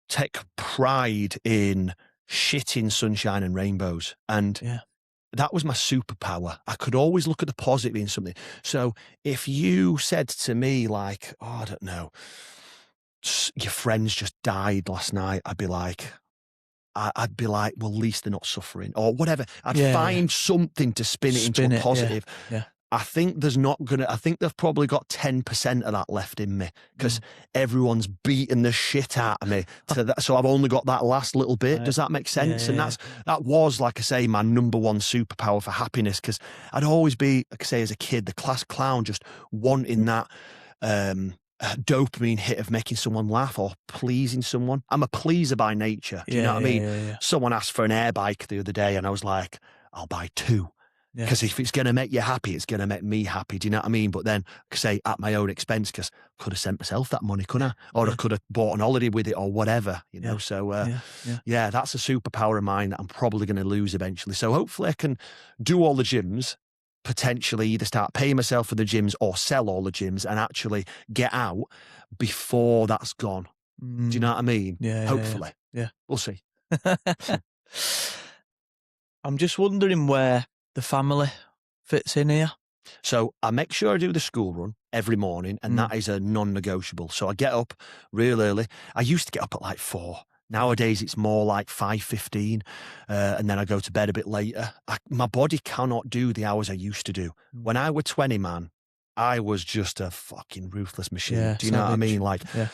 [SPEAKER 3] take pride in shitting sunshine and rainbows. And that was my superpower. I could always look at the positive in something. So if you said to me like, oh, I don't know, your friends just died last night, I'd be like, well, at least they're not suffering or whatever. I'd find something to spin it into a positive.
[SPEAKER 2] Yeah.
[SPEAKER 3] I think I think they've probably got 10% of that left in me because everyone's beating the shit out of me. So I've only got that last little bit. Right. Does that make sense? And that was, like I say, my number one superpower for happiness, because I'd always be, like I say, as a kid, the class clown, just wanting that dopamine hit of making someone laugh or pleasing someone. I'm a pleaser by nature. Do you know what I mean?
[SPEAKER 2] Yeah.
[SPEAKER 3] Someone asked for an air bike the other day and I was like, I'll buy 2. Because if it's going to make you happy, it's going to make me happy. Do you know what I mean? But then, say, at my own expense, because I could have sent myself that money, couldn't I? Or I could have bought an holiday with it or whatever, you know? So, that's a superpower of mine that I'm probably going to lose eventually. So hopefully I can do all the gyms, potentially either start paying myself for the gyms or sell all the gyms and actually get out before that's gone. Do you know what I mean?
[SPEAKER 2] Yeah.
[SPEAKER 3] Hopefully.
[SPEAKER 2] Yeah.
[SPEAKER 3] We'll see.
[SPEAKER 2] I'm just wondering where the family fits in here.
[SPEAKER 3] So I make sure I do the school run every morning, and that is a non-negotiable. So I get up real early. I used to get up at like 4. Nowadays it's more like 5:15, and then I go to bed a bit later. My body cannot do the hours I used to do. When I was 20, man, I was just a fucking ruthless machine.
[SPEAKER 2] Yeah,
[SPEAKER 3] do you know what I mean?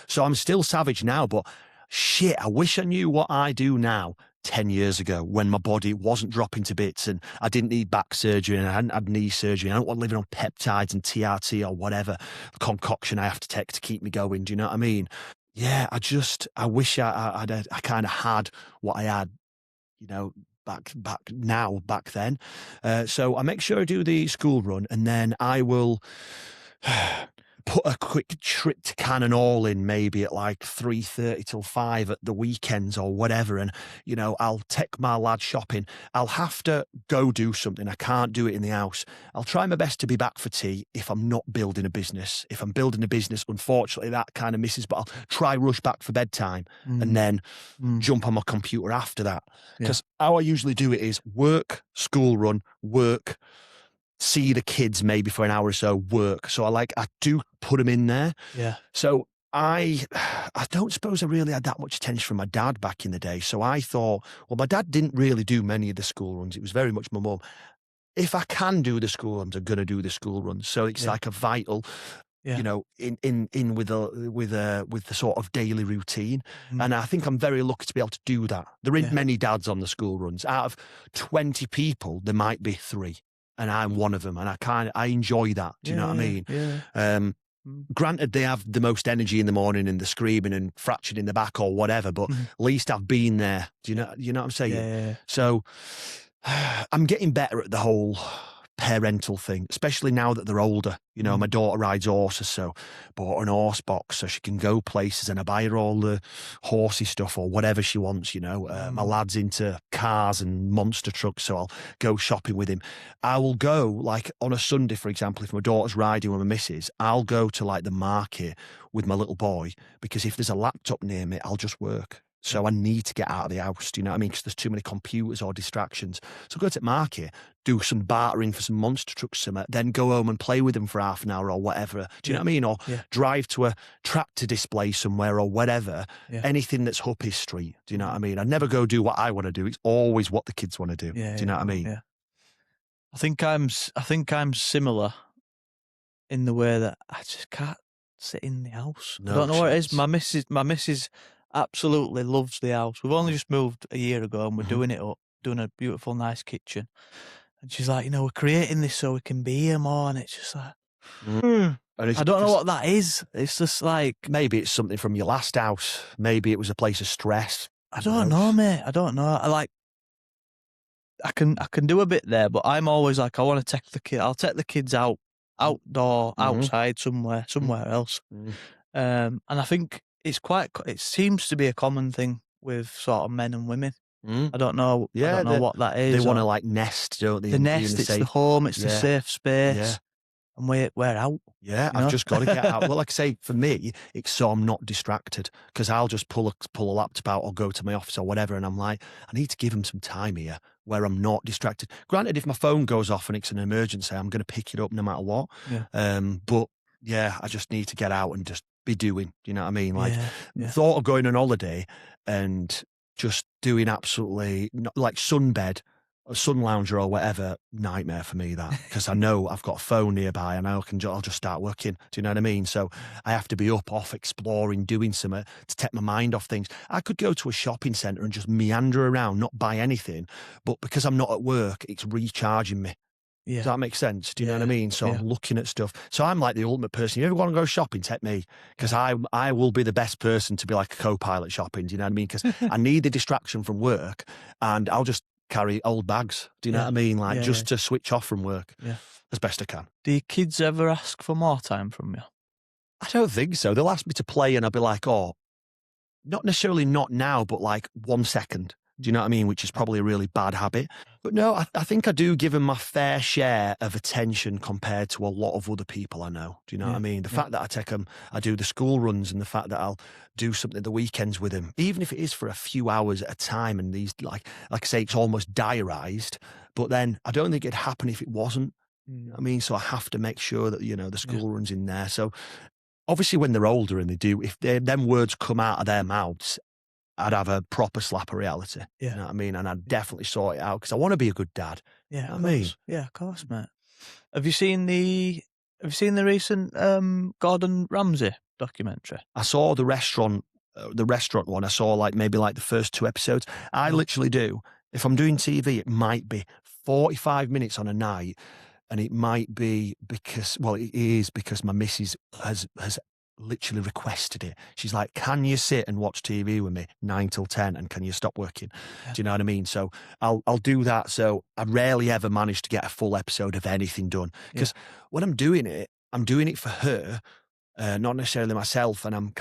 [SPEAKER 3] So I'm still savage now, but shit, I wish I knew what I do now 10 years ago when my body wasn't dropping to bits and I didn't need back surgery and I hadn't had knee surgery. I don't want living on peptides and TRT or whatever concoction I have to take to keep me going. Do you know what I mean? Yeah, I wish I kind of had what I had, you know, back then. So I make sure I do the school run, and then I will put a quick trip to Cannon All in maybe at like 3:30 till 5 at the weekends or whatever. And, you know, I'll take my lad shopping. I'll have to go do something. I can't do it in the house. I'll try my best to be back for tea if I'm not building a business. If I'm building a business, unfortunately, that kind of misses, but I'll try rush back for bedtime and then jump on my computer after that. Because how I usually do it is work, school run, work, see the kids maybe for an hour or so, work. So I do put them in there.
[SPEAKER 2] Yeah.
[SPEAKER 3] So I don't suppose I really had that much attention from my dad back in the day. So I thought, well, my dad didn't really do many of the school runs. It was very much my mum. If I can do the school runs, I'm going to do the school runs. So it's like a vital, you know, in with the sort of daily routine. And I think I'm very lucky to be able to do that. There ain't many dads on the school runs. Out of 20 people, there might be 3. And I'm one of them, and I enjoy that. Do you know what I mean?
[SPEAKER 2] Yeah.
[SPEAKER 3] Granted, they have the most energy in the morning and the screaming and fractured in the back or whatever, but at least I've been there. Do you know what I'm saying?
[SPEAKER 2] Yeah.
[SPEAKER 3] So I'm getting better at the whole parental thing, especially now that they're older. You know, my daughter rides horses, so bought an horse box so she can go places, and I buy her all the horsey stuff or whatever she wants, you know. My lad's into cars and monster trucks, so I'll go shopping with him. I will go, like on a Sunday, for example, if my daughter's riding with my missus, I'll go to like the market with my little boy, because if there's a laptop near me, I'll just work. So I need to get out of the house, do you know what I mean? Because there's too many computers or distractions. So go to the market, do some bartering for some monster trucks, then go home and play with them for half an hour or whatever. Do you know what I mean? Or drive to a tractor display somewhere or whatever. Anything that's up his street. Do you know what I mean? I never go do what I want to do. It's always what the kids want to do. Do you know what I mean?
[SPEAKER 2] Yeah. I think I'm similar in the way that I just can't sit in the house.
[SPEAKER 3] No
[SPEAKER 2] I don't know what it is.
[SPEAKER 3] chance.
[SPEAKER 2] My missus absolutely loves the house. We've only just moved a year ago and we're doing it up, doing a beautiful, nice kitchen. And she's like, we're creating this so we can be here more. And it's just like,
[SPEAKER 3] And
[SPEAKER 2] I don't know what that is. It's just like,
[SPEAKER 3] maybe it's something from your last house. Maybe it was a place of stress.
[SPEAKER 2] I don't know, mate. I don't know. I can do a bit there, but I'm always like, I want to take the kid. I'll take the kids outdoor, outside somewhere else. And I think it seems to be a common thing with sort of men and women. I don't know.
[SPEAKER 3] Yeah,
[SPEAKER 2] I don't know what that is.
[SPEAKER 3] They want to like nest, don't they?
[SPEAKER 2] The nest, it's the home, it's the safe space.
[SPEAKER 3] Yeah.
[SPEAKER 2] And we're out.
[SPEAKER 3] Yeah, I've just got to get out. Well, like I say, for me, it's so I'm not distracted, because I'll just pull a laptop out or go to my office or whatever, and I'm like, I need to give them some time here where I'm not distracted. Granted, if my phone goes off and it's an emergency, I'm going to pick it up no matter what.
[SPEAKER 2] Yeah.
[SPEAKER 3] But yeah, I just need to get out and just be doing. You know what I mean? Like, the thought of going on holiday and just doing absolutely like sunbed, a sun lounger or whatever, nightmare for me, that, because I know I've got a phone nearby and I'll just start working. Do you know what I mean? So I have to be off exploring, doing something to take my mind off things. I could go to a shopping centre and just meander around, not buy anything, but because I'm not at work, it's recharging me.
[SPEAKER 2] Yeah.
[SPEAKER 3] Does that make sense? Do you know what I mean? So I'm looking at stuff. So I'm like the ultimate person. You ever want to go shopping? Take me, because I will be the best person to be like a co-pilot shopping. Do you know what I mean? Because I need the distraction from work, and I'll just carry old bags. Do you know what I mean? Like to switch off from work as best I can.
[SPEAKER 2] Do your kids ever ask for more time from you?
[SPEAKER 3] I don't think so. They'll ask me to play and I'll be like, oh, not necessarily not now, but like 1 second. Do you know what I mean? Which is probably a really bad habit. But no, I think I do give them my fair share of attention compared to a lot of other people I know. Do you know what I mean? The fact that I take them, I do the school runs, and the fact that I'll do something at the weekends with them, even if it is for a few hours at a time, and these, like I say, it's almost diarised. But then I don't think it'd happen if it wasn't. You know what I mean? So I have to make sure that, the school runs in there. So obviously when they're older and they do, if them words come out of their mouths, I'd have a proper slap of reality.
[SPEAKER 2] Yeah.
[SPEAKER 3] You know what I mean? And I'd definitely sort it out, because I want to be a good dad.
[SPEAKER 2] Yeah,
[SPEAKER 3] you know what I mean?
[SPEAKER 2] Yeah, of course, mate. Have you seen the recent Gordon Ramsay documentary?
[SPEAKER 3] I saw the restaurant one. I saw maybe the first 2 episodes. I literally do. If I'm doing TV, it might be 45 minutes on a night, and it might be because my missus has literally requested it. She's like, can you sit and watch TV with me 9 till 10, and can you stop working? Do you know what I mean? So I'll do that. So I rarely ever manage to get a full episode of anything done, because when I'm doing it for her, not necessarily myself, and I'm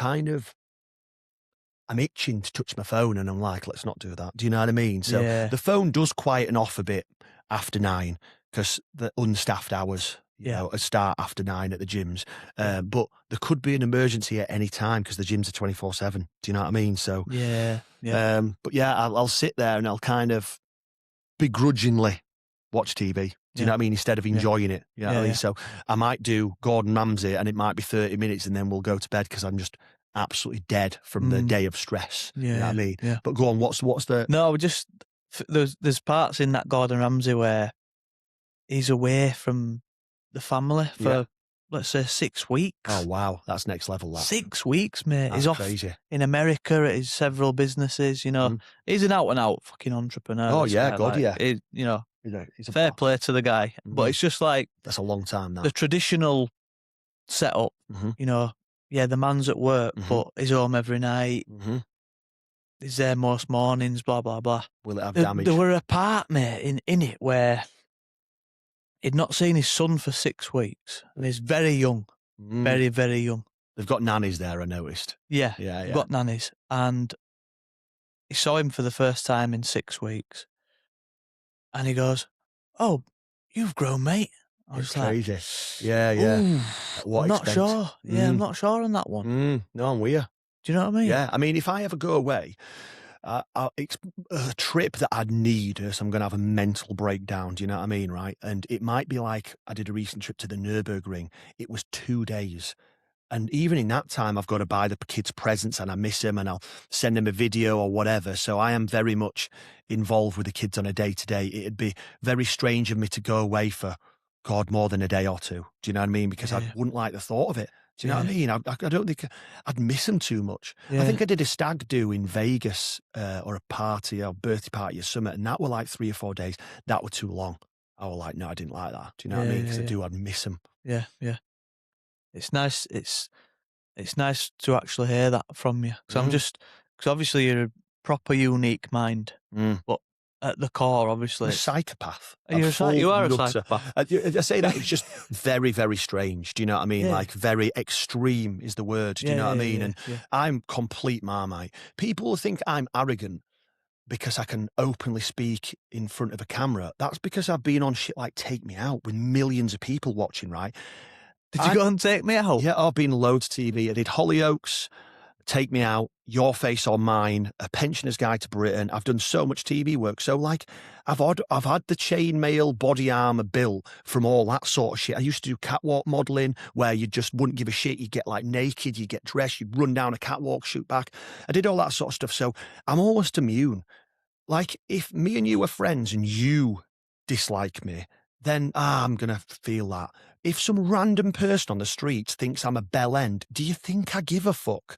[SPEAKER 3] itching to touch my phone, and I'm like, let's not do that. Do you know what I mean? So the phone does quieten off a bit after 9, because the unstaffed hours start after 9 at the gyms. But there could be an emergency at any time, because the gyms are 24/7. Do you know what I mean? So but I'll sit there and I'll kind of begrudgingly watch TV. Do you know what I mean? Instead of enjoying it. You know what I mean? So I might do Gordon Ramsay, and it might be 30 minutes, and then we'll go to bed, because I'm just absolutely dead from the day of stress. You know what I mean? Yeah. But go on, what's the...
[SPEAKER 2] No, there's parts in that Gordon Ramsay where he's away from the family for, let's say, 6 weeks.
[SPEAKER 3] Oh, wow. That's next level, that.
[SPEAKER 2] 6 weeks, mate.
[SPEAKER 3] That's
[SPEAKER 2] he's off
[SPEAKER 3] crazy.
[SPEAKER 2] In America at his several businesses, He's an out-and-out fucking entrepreneur.
[SPEAKER 3] Oh, yeah, God, yeah.
[SPEAKER 2] He's fair play to the guy. But it's just like...
[SPEAKER 3] That's a long time, that.
[SPEAKER 2] The traditional setup, the man's at work, but he's home every night. He's there most mornings, blah, blah, blah.
[SPEAKER 3] Will it have damage?
[SPEAKER 2] There were a part, mate, in it where he'd not seen his son for 6 weeks, and he's very young, very, very young.
[SPEAKER 3] They've got nannies there, I noticed.
[SPEAKER 2] Yeah, got nannies. And he saw him for the first time in 6 weeks, and he goes, "Oh, you've grown, mate." I was
[SPEAKER 3] crazy.
[SPEAKER 2] Like,
[SPEAKER 3] yeah. What
[SPEAKER 2] I'm not sure. Yeah, I'm not sure on that one.
[SPEAKER 3] No, I'm with you.
[SPEAKER 2] Do you know what I mean?
[SPEAKER 3] Yeah, I mean, if I ever go away, it's a trip that I'd need, so I'm going to have a mental breakdown. Do you know what I mean, right? And it might be like, I did a recent trip to the Nürburgring. It was 2 days. And even in that time, I've got to buy the kids presents, and I miss them, and I'll send them a video or whatever. So I am very much involved with the kids on a day-to-day. It'd be very strange of me to go away for God, more than a day or two. Do you know what I mean? Because I wouldn't like the thought of it. Do you know what I mean? I don't think I'd miss them too much. I think I did a stag do in Vegas or a party or birthday party or something, and that were like 3 or 4 days. That were too long. I was like, no, I didn't like that. Do you know what I mean? Because I'd miss them.
[SPEAKER 2] Yeah, yeah. It's nice. It's nice to actually hear that from you. Because obviously you're a proper unique mind, but at the core, obviously,
[SPEAKER 3] I'm a psychopath.
[SPEAKER 2] You are a psychopath.
[SPEAKER 3] I say that it's just very, very strange. Do you know what I mean? Like very extreme is the word. Do you know what I mean? I'm complete Marmite. People think I'm arrogant because I can openly speak in front of a camera. That's because I've been on shit like Take Me Out with millions of people watching, right?
[SPEAKER 2] Did you go on Take Me Out?
[SPEAKER 3] Yeah, I've been loads of TV. I did Hollyoaks, Take Me Out, Your Face or Mine, A Pensioner's Guide to Britain. I've done so much TV work. So, like, I've had the chainmail body armor built from all that sort of shit. I used to do catwalk modelling where you just wouldn't give a shit. You'd get, like, naked, you'd get dressed, you'd run down a catwalk, shoot back. I did all that sort of stuff. So I'm almost immune. Like, if me and you are friends and you dislike me, then I'm going to feel that. If some random person on the street thinks I'm a bell end, do you think I give a fuck?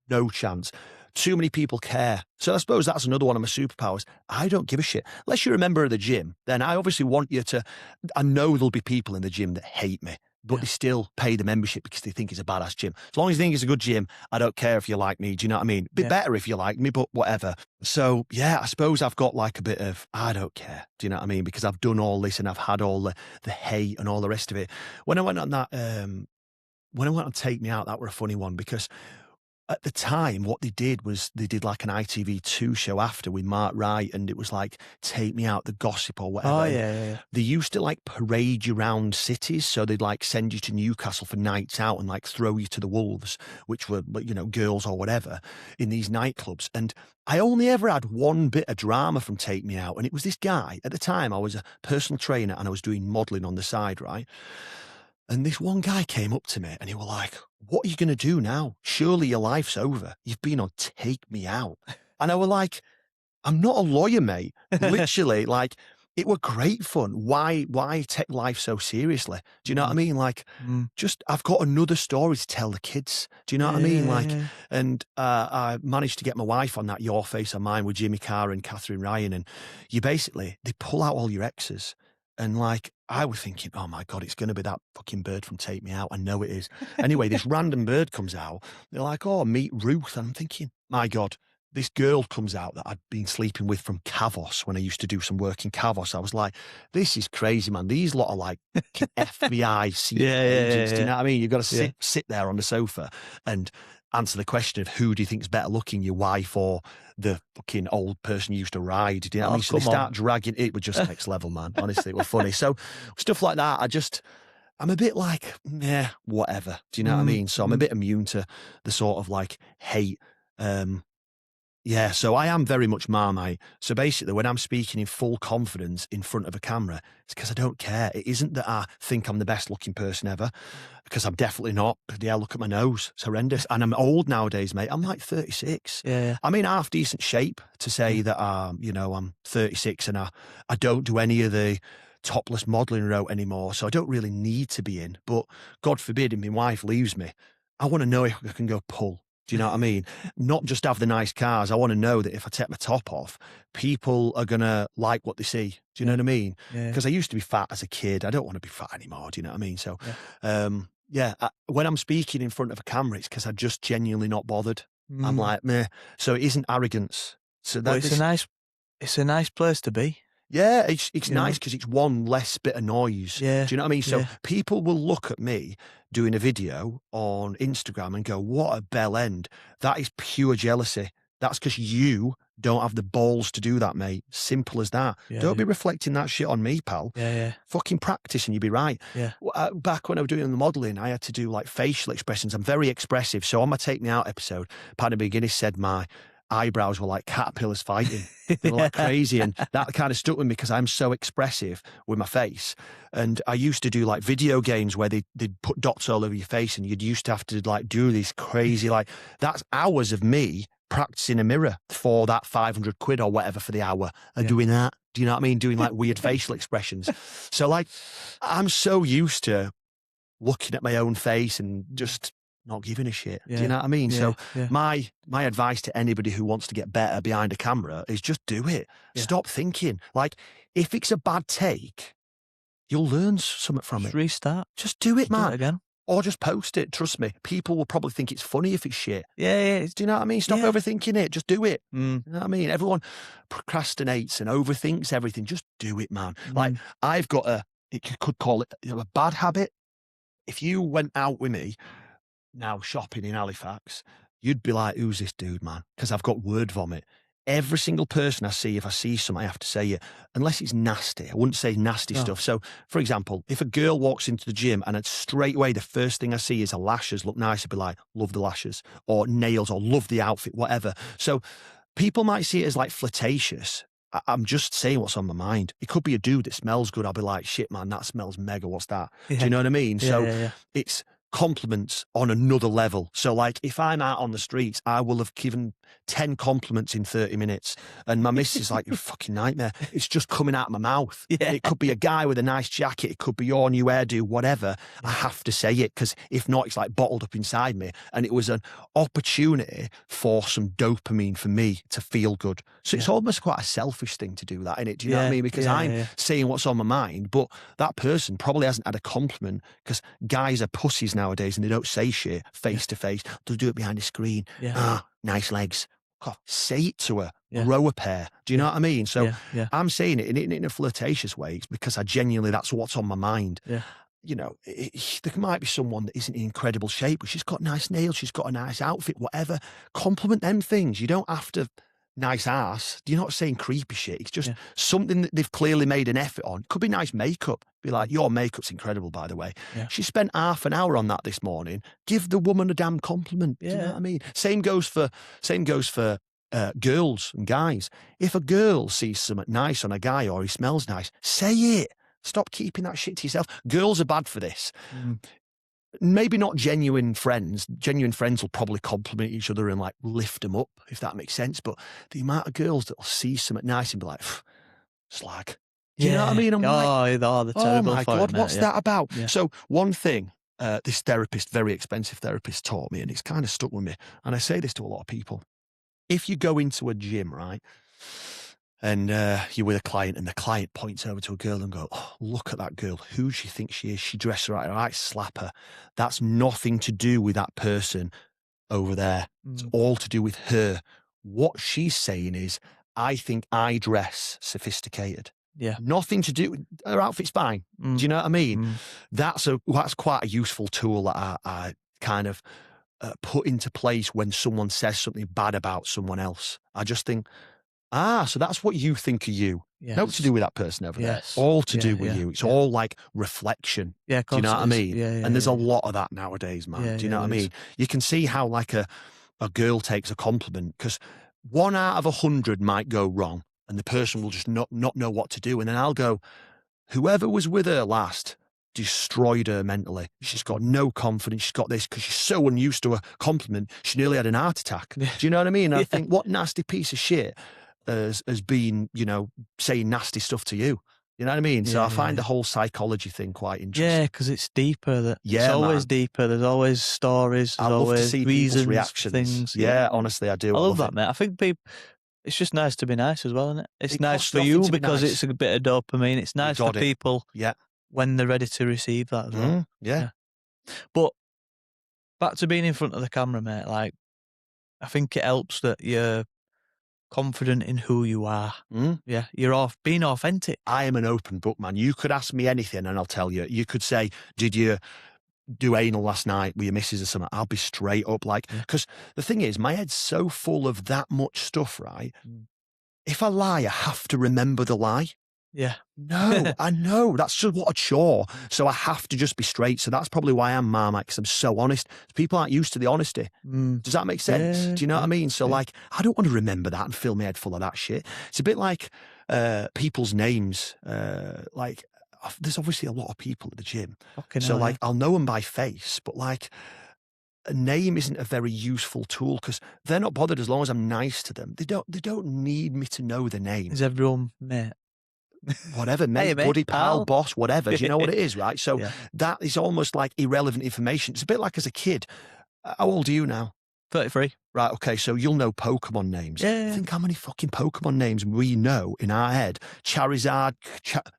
[SPEAKER 3] No chance. Too many people care. So I suppose that's another one of my superpowers. I don't give a shit. Unless you're a member of the gym, then I obviously want you to... I know there'll be people in the gym that hate me, but they still pay the membership because they think it's a badass gym. As long as you think it's a good gym, I don't care if you like me. Do you know what I mean? Bit better if you like me, but whatever. So, I suppose I've got like a bit of, I don't care. Do you know what I mean? Because I've done all this and I've had all the hate and all the rest of it. When I went on that, when I went on Take Me Out, that were a funny one because at the time, what they did was they did like an ITV2 show after with Mark Wright, and it was like Take Me Out, the gossip or whatever.
[SPEAKER 2] Oh, yeah.
[SPEAKER 3] They used to like parade you around cities. So they'd like send you to Newcastle for nights out and like throw you to the wolves, which were, girls or whatever in these nightclubs. And I only ever had one bit of drama from Take Me Out. And it was this guy. At the time, I was a personal trainer and I was doing modelling on the side, right? And this one guy came up to me and he was like, what are you going to do now? Surely your life's over. You've been on Take Me Out. And I was like, I'm not a lawyer, mate. Literally, like, it were great fun. Why take life so seriously? Do you know what I mean? Like, just, I've got another story to tell the kids. Do you know what I mean? Like, and I managed to get my wife on that Your Face or Mine with Jimmy Carr and Catherine Ryan. And they pull out all your exes. And like, I was thinking, oh my God, it's going to be that fucking bird from Take Me Out. I know it is. Anyway, this random bird comes out. They're like, oh, meet Ruth. And I'm thinking, my God, this girl comes out that I'd been sleeping with from Kavos when I used to do some work in Kavos. I was like, this is crazy, man. These lot are like FBI secret agents. Do you know what I mean? You've got to sit there on the sofa and answer the question of who do you think's better looking, your wife or the fucking old person you used to ride. Do you know what I mean? So they start dragging it was just next level, man. Honestly, it was funny. So stuff like that, I'm a bit like, whatever. Do you know what I mean? So I'm a bit immune to the sort of like hate. So I am very much Marmite. So basically, when I'm speaking in full confidence in front of a camera, it's because I don't care. It isn't that I think I'm the best looking person ever, because I'm definitely not. Yeah, look at my nose. It's horrendous. And I'm old nowadays, mate. I'm like 36.
[SPEAKER 2] Yeah.
[SPEAKER 3] I'm in half decent shape to say that, I'm 36 and I don't do any of the topless modelling route anymore. So I don't really need to be in. But God forbid if my wife leaves me, I want to know if I can go pull. Do you know what I mean? Not just have the nice cars. I want to know that if I take my top off, people are going to like what they see. Do you know what I mean? Because I used to be fat as a kid. I don't want to be fat anymore. Do you know what I mean? So, when I'm speaking in front of a camera, it's because I'm just genuinely not bothered. I'm like, meh. So it isn't arrogance. So
[SPEAKER 2] it's a nice place to be.
[SPEAKER 3] Yeah, it's nice because it's one less bit of noise.
[SPEAKER 2] Yeah.
[SPEAKER 3] Do you know what I mean? So people will look at me doing a video on Instagram and go, what a bell end. That is pure jealousy. That's because you don't have the balls to do that, mate. Simple as that. Don't be reflecting that shit on me, pal. Fucking practice and you'll be right. Back when I was doing the modelling, I had to do like facial expressions. I'm very expressive. So on my Take Me Out episode, Paddy McGuinness said my eyebrows were like caterpillars fighting. They were like crazy. And that kind of stuck with me because I'm so expressive with my face. And I used to do like video games where they'd put dots all over your face and you'd used to have to like do these crazy, like that's hours of me practicing a mirror for that 500 quid or whatever for the hour and doing that. Do you know what I mean? Doing like weird facial expressions. So like, I'm so used to looking at my own face and just not giving a shit. Do you know what I mean? So my advice to anybody who wants to get better behind a camera is just do it. Stop thinking. Like, if it's a bad take, you'll learn something from it.
[SPEAKER 2] Restart.
[SPEAKER 3] Just do it, man.
[SPEAKER 2] Do it again.
[SPEAKER 3] Or just post it. Trust me. People will probably think it's funny if it's shit.
[SPEAKER 2] Yeah.
[SPEAKER 3] Do you know what I mean? Stop overthinking it. Just do it.
[SPEAKER 2] Mm.
[SPEAKER 3] You know what I mean? Everyone procrastinates and overthinks everything. Just do it, man. Like, I've got you could call it a bad habit. If you went out with me now shopping in Halifax, you'd be like, who's this dude, man? Because I've got word vomit. Every single person I see, if I see something, I have to say it, unless it's nasty. I wouldn't say nasty stuff. So, for example, if a girl walks into the gym and it's straight away, the first thing I see is her lashes look nice, I'd be like, love the lashes, or nails, or love the outfit, whatever. So people might see it as like flirtatious. I'm just saying what's on my mind. It could be a dude that smells good. I'll be like, shit, man, that smells mega. What's that? Do you know what I mean? It's compliments on another level. So like, if I'm out on the streets, I will have given 10 compliments in 30 minutes and my missus is like, you're a fucking nightmare. It's just coming out of my mouth. It could be a guy with a nice jacket, it could be your new hairdo, whatever. I have to say it, because if not, it's like bottled up inside me. And it was an opportunity for some dopamine for me to feel good. So it's almost quite a selfish thing to do that, innit? Do you know what I mean? Because I'm saying what's on my mind, but that person probably hasn't had a compliment, because guys are pussies nowadays and they don't say shit face to face. They'll do it behind a screen. Nice legs. God, say it to her. Grow a pair. Do you know what I mean? So I'm saying it in a flirtatious way. It's because I genuinely, that's what's on my mind. You know, there might be someone that isn't in incredible shape, but she's got nice nails, she's got a nice outfit, whatever. Compliment them things. You don't have to nice ass. You're not saying creepy shit. It's just something that they've clearly made an effort on. Could be nice makeup. Be like, your makeup's incredible, by the way. She spent half an hour on that this morning. Give the woman a damn compliment. Do you know what I mean? Same goes for girls and guys. If a girl sees something nice on a guy or he smells nice, say it. Stop keeping that shit to yourself. Girls are bad for this. Maybe not genuine friends. Genuine friends will probably compliment each other and like lift them up, if that makes sense. But the amount of girls that will see something nice and be like, slag. Do you know what I mean? I'm like,
[SPEAKER 2] oh
[SPEAKER 3] my God, what's that about?
[SPEAKER 2] Yeah.
[SPEAKER 3] So one thing this therapist, very expensive therapist, taught me, and it's kind of stuck with me, and I say this to a lot of people. If you go into a gym, right, and you're with a client and the client points over to a girl and go, oh, look at that girl. Who she thinks she is. She dressed her right. All right, slap her. That's nothing to do with that person over there. It's all to do with her. What she's saying is, I think I dress sophisticated. Nothing to do with her outfit's fine. Do you know what I mean? That's quite a useful tool that I kind of put into place when someone says something bad about someone else. I just think, so that's what you think of you. No to do with that person over there. All to do with you. It's all like reflection. Do you know what I mean? And there's a lot of that nowadays, man. Do you know what I mean? You can see how like a girl takes a compliment, because 1 out of 100 might go wrong and the person will just not know what to do. And then I'll go, whoever was with her last destroyed her mentally. She's got no confidence. She's got this, because she's so unused to a compliment, she nearly had an heart attack. Do you know what I mean? I think, what nasty piece of shit has been, you know, saying nasty stuff to you. You know what I mean? So I find the whole psychology thing quite interesting.
[SPEAKER 2] Yeah, because it's deeper. It's always deeper. There's always stories. There's always to see reasons,
[SPEAKER 3] reactions.
[SPEAKER 2] Things.
[SPEAKER 3] Yeah, honestly, I do.
[SPEAKER 2] I love that, mate. I think it's just nice to be nice as well, isn't it? It's nice for you because it's a bit of dopamine. It's nice for people when they're ready to receive that as well.
[SPEAKER 3] Yeah.
[SPEAKER 2] But back to being in front of the camera, mate, like, I think it helps that you're confident in who you are. Yeah, you're being authentic.
[SPEAKER 3] I am an open book, man. You could ask me anything and I'll tell you. You could say, did you do anal last night with your missus or something? I'll be straight up, like, because the thing is, my head's so full of that much stuff, right? If I lie, I have to remember the lie. No, I know. That's just what a chore. So I have to just be straight. So that's probably why I'm Marmite, because I'm so honest. People aren't used to the honesty. Does that make sense? Do you know what I mean? So like, I don't want to remember that and fill my head full of that shit. It's a bit like people's names. Like, there's obviously a lot of people at the gym. Like, I'll know them by face, but like, a name isn't a very useful tool because they're not bothered as long as I'm nice to them. They don't need me to know the name.
[SPEAKER 2] Is everyone mate?
[SPEAKER 3] Whatever, mate,
[SPEAKER 2] Hey, mate,
[SPEAKER 3] buddy, pal, boss, whatever. Do you know what it is, right? So
[SPEAKER 2] Yeah.
[SPEAKER 3] that is almost like irrelevant information. It's a bit like as a kid. How old are you now?
[SPEAKER 2] 33.
[SPEAKER 3] Right, okay, so you'll know Pokemon names.
[SPEAKER 2] Yeah.
[SPEAKER 3] Think how many fucking Pokemon names we know in our head. Charizard,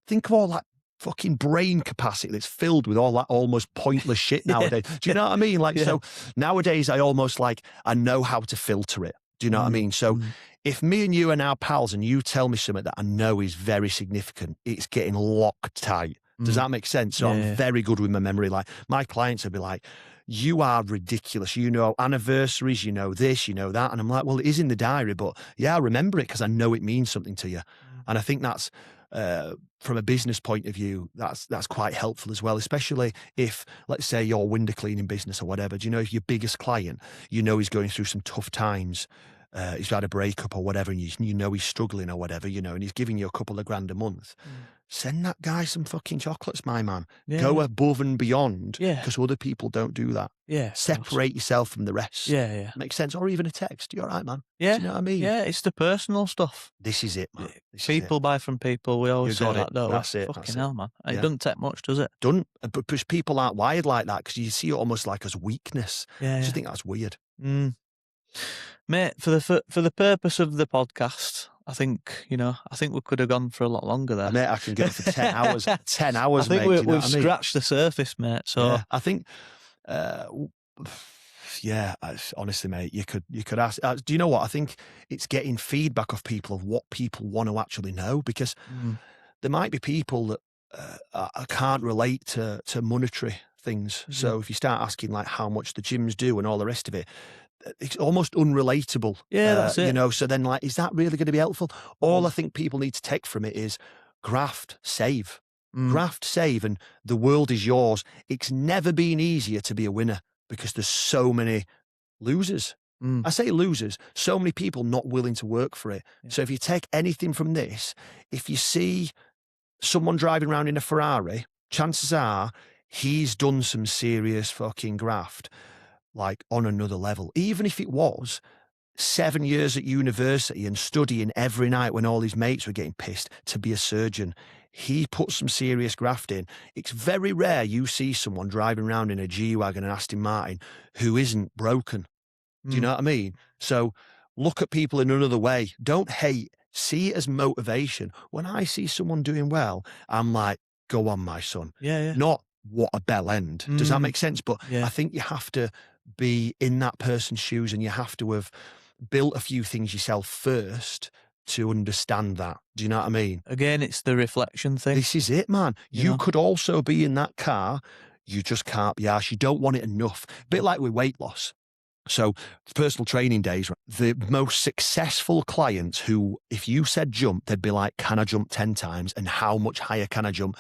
[SPEAKER 3] think of all that fucking brain capacity that's filled with all that almost pointless shit nowadays. Do you know what I mean? Like, so nowadays I almost like, I know how to filter it. Do you know what I mean? So if me and you are now pals and you tell me something that I know is very significant, it's getting locked tight. Does that make sense? So I'm very good with my memory. Like my clients will be like, you are ridiculous. You know anniversaries, you know this, you know that. And I'm like, well, it is in the diary, but yeah, I remember it because I know it means something to you. And I think that's, from a business point of view, that's quite helpful as well, especially if, let's say, your window cleaning business or whatever. Do you know if your biggest client, you know he's going through some tough times, he's had a breakup or whatever, and you know he's struggling or whatever, you know, and he's giving you a couple of grand a month. Send that guy some fucking chocolates, my man. Go above and beyond, because other people don't do that. Separate yourself from the rest. Makes sense. Or even a text. You're all right, man. Do you know what I mean?
[SPEAKER 2] Yeah, it's the personal stuff.
[SPEAKER 3] This is it, man.
[SPEAKER 2] People buy from people. We always say that, don't we?
[SPEAKER 3] That's it.
[SPEAKER 2] Fucking hell, man. It doesn't take much, does it?
[SPEAKER 3] Because people aren't wired like that, because you see it almost like as weakness. I just think that's weird.
[SPEAKER 2] Mate, for the purpose of the podcast, I think we could have gone for a lot longer there.
[SPEAKER 3] Mate, I can go for 10 hours. 10 hours,
[SPEAKER 2] I think
[SPEAKER 3] mate.
[SPEAKER 2] we've scratched the surface, mate. So
[SPEAKER 3] I think, honestly, mate, you could ask. Do you know what? I think it's getting feedback of people of what people want to actually know, because there might be people that can't relate to monetary things. So if you start asking like how much the gyms do and all the rest of it, it's almost unrelatable.
[SPEAKER 2] That's it.
[SPEAKER 3] You know, so then like, is that really going to be helpful? All I think people need to take from it is graft, save. Graft, save, and the world is yours. It's never been easier to be a winner because there's so many losers. I say losers, so many people not willing to work for it. So if you take anything from this, if you see someone driving around in a Ferrari, chances are he's done some serious fucking graft, like on another level. Even if it was 7 years at university and studying every night when all his mates were getting pissed to be a surgeon, he put some serious graft in. It's very rare you see someone driving around in a G-Wagon and Aston Martin who isn't broken. Do you know what I mean? So look at people in another way. Don't hate. See it as motivation. When I see someone doing well, I'm like, go on, my son. Not what a bell end. Does that make sense? But I think you have to be in that person's shoes, and you have to have built a few things yourself first to understand that. Do you know what I mean?
[SPEAKER 2] Again, it's the reflection thing.
[SPEAKER 3] This is it, man. You could also be in that car. You just can't be arsed. You don't want it enough. A bit like with weight loss. So personal training days, the most successful clients who, if you said jump, they'd be like, can I jump 10 times? And how much higher can I jump?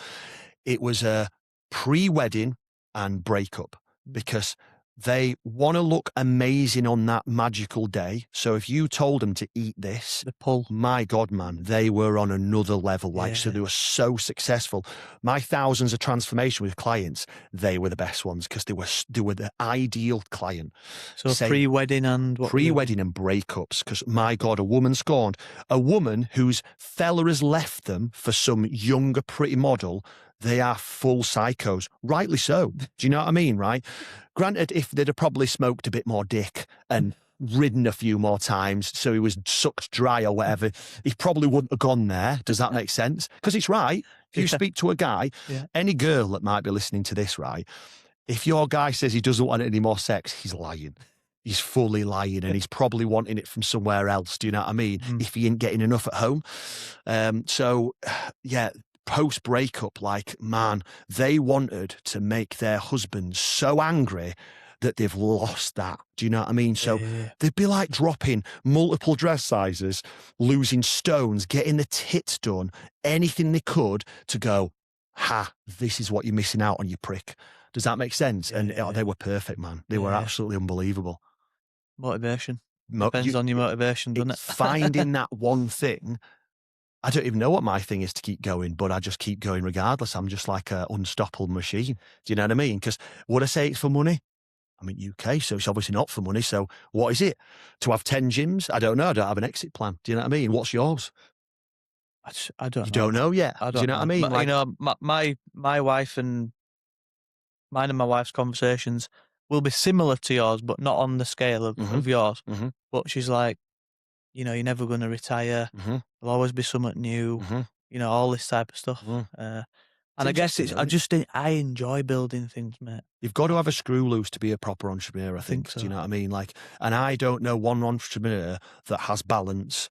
[SPEAKER 3] It was a pre-wedding and breakup, because they want to look amazing on that magical day. So if you told them to eat this,
[SPEAKER 2] the pull,
[SPEAKER 3] my God, man, they were on another level. So they were so successful. My thousands of transformation with clients, they were the best ones, because they were the ideal client.
[SPEAKER 2] So pre-wedding and what?
[SPEAKER 3] Pre-wedding and breakups, because my God, a woman scorned. A woman whose fella has left them for some younger pretty model. They are full psychos, rightly so. Do you know what I mean, right? Granted, if they'd have probably smoked a bit more dick and ridden a few more times, so he was sucked dry or whatever, he probably wouldn't have gone there. Does that make sense? Because it's right. If you speak to a guy, any girl that might be listening to this, right, if your guy says he doesn't want any more sex, he's lying. He's fully lying, and he's probably wanting it from somewhere else. Do you know what I mean? If he ain't getting enough at home. Post-breakup, like, man, they wanted to make their husbands so angry that they've lost that. Do you know what I mean? So they'd be like dropping multiple dress sizes, losing stones, getting the tits done, anything they could to go, this is what you're missing out on, you prick. Does that make sense? And they were perfect, man. They were absolutely unbelievable.
[SPEAKER 2] Motivation. Depends on your motivation, doesn't it?
[SPEAKER 3] Finding that one thing. I don't even know what my thing is to keep going, but I just keep going regardless. I'm just like an unstoppable machine. Do you know what I mean? Because would I say it's for money? I'm in UK, so it's obviously not for money. So what is it? To have 10 gyms? I don't know. I don't have an exit plan. Do you know what I mean? What's yours?
[SPEAKER 2] I don't know.
[SPEAKER 3] You don't know yet.
[SPEAKER 2] I don't
[SPEAKER 3] Do you know what I mean?
[SPEAKER 2] You know, my wife and mine and my wife's conversations will be similar to yours, but not on the scale of yours. But she's like, you know, you're never going to retire. There'll always be something new. You know, all this type of stuff. And I guess I enjoy building things, mate.
[SPEAKER 3] You've got to have a screw loose to be a proper entrepreneur, I think.
[SPEAKER 2] So.
[SPEAKER 3] Do you know what I mean? Like, and I don't know one entrepreneur that has balance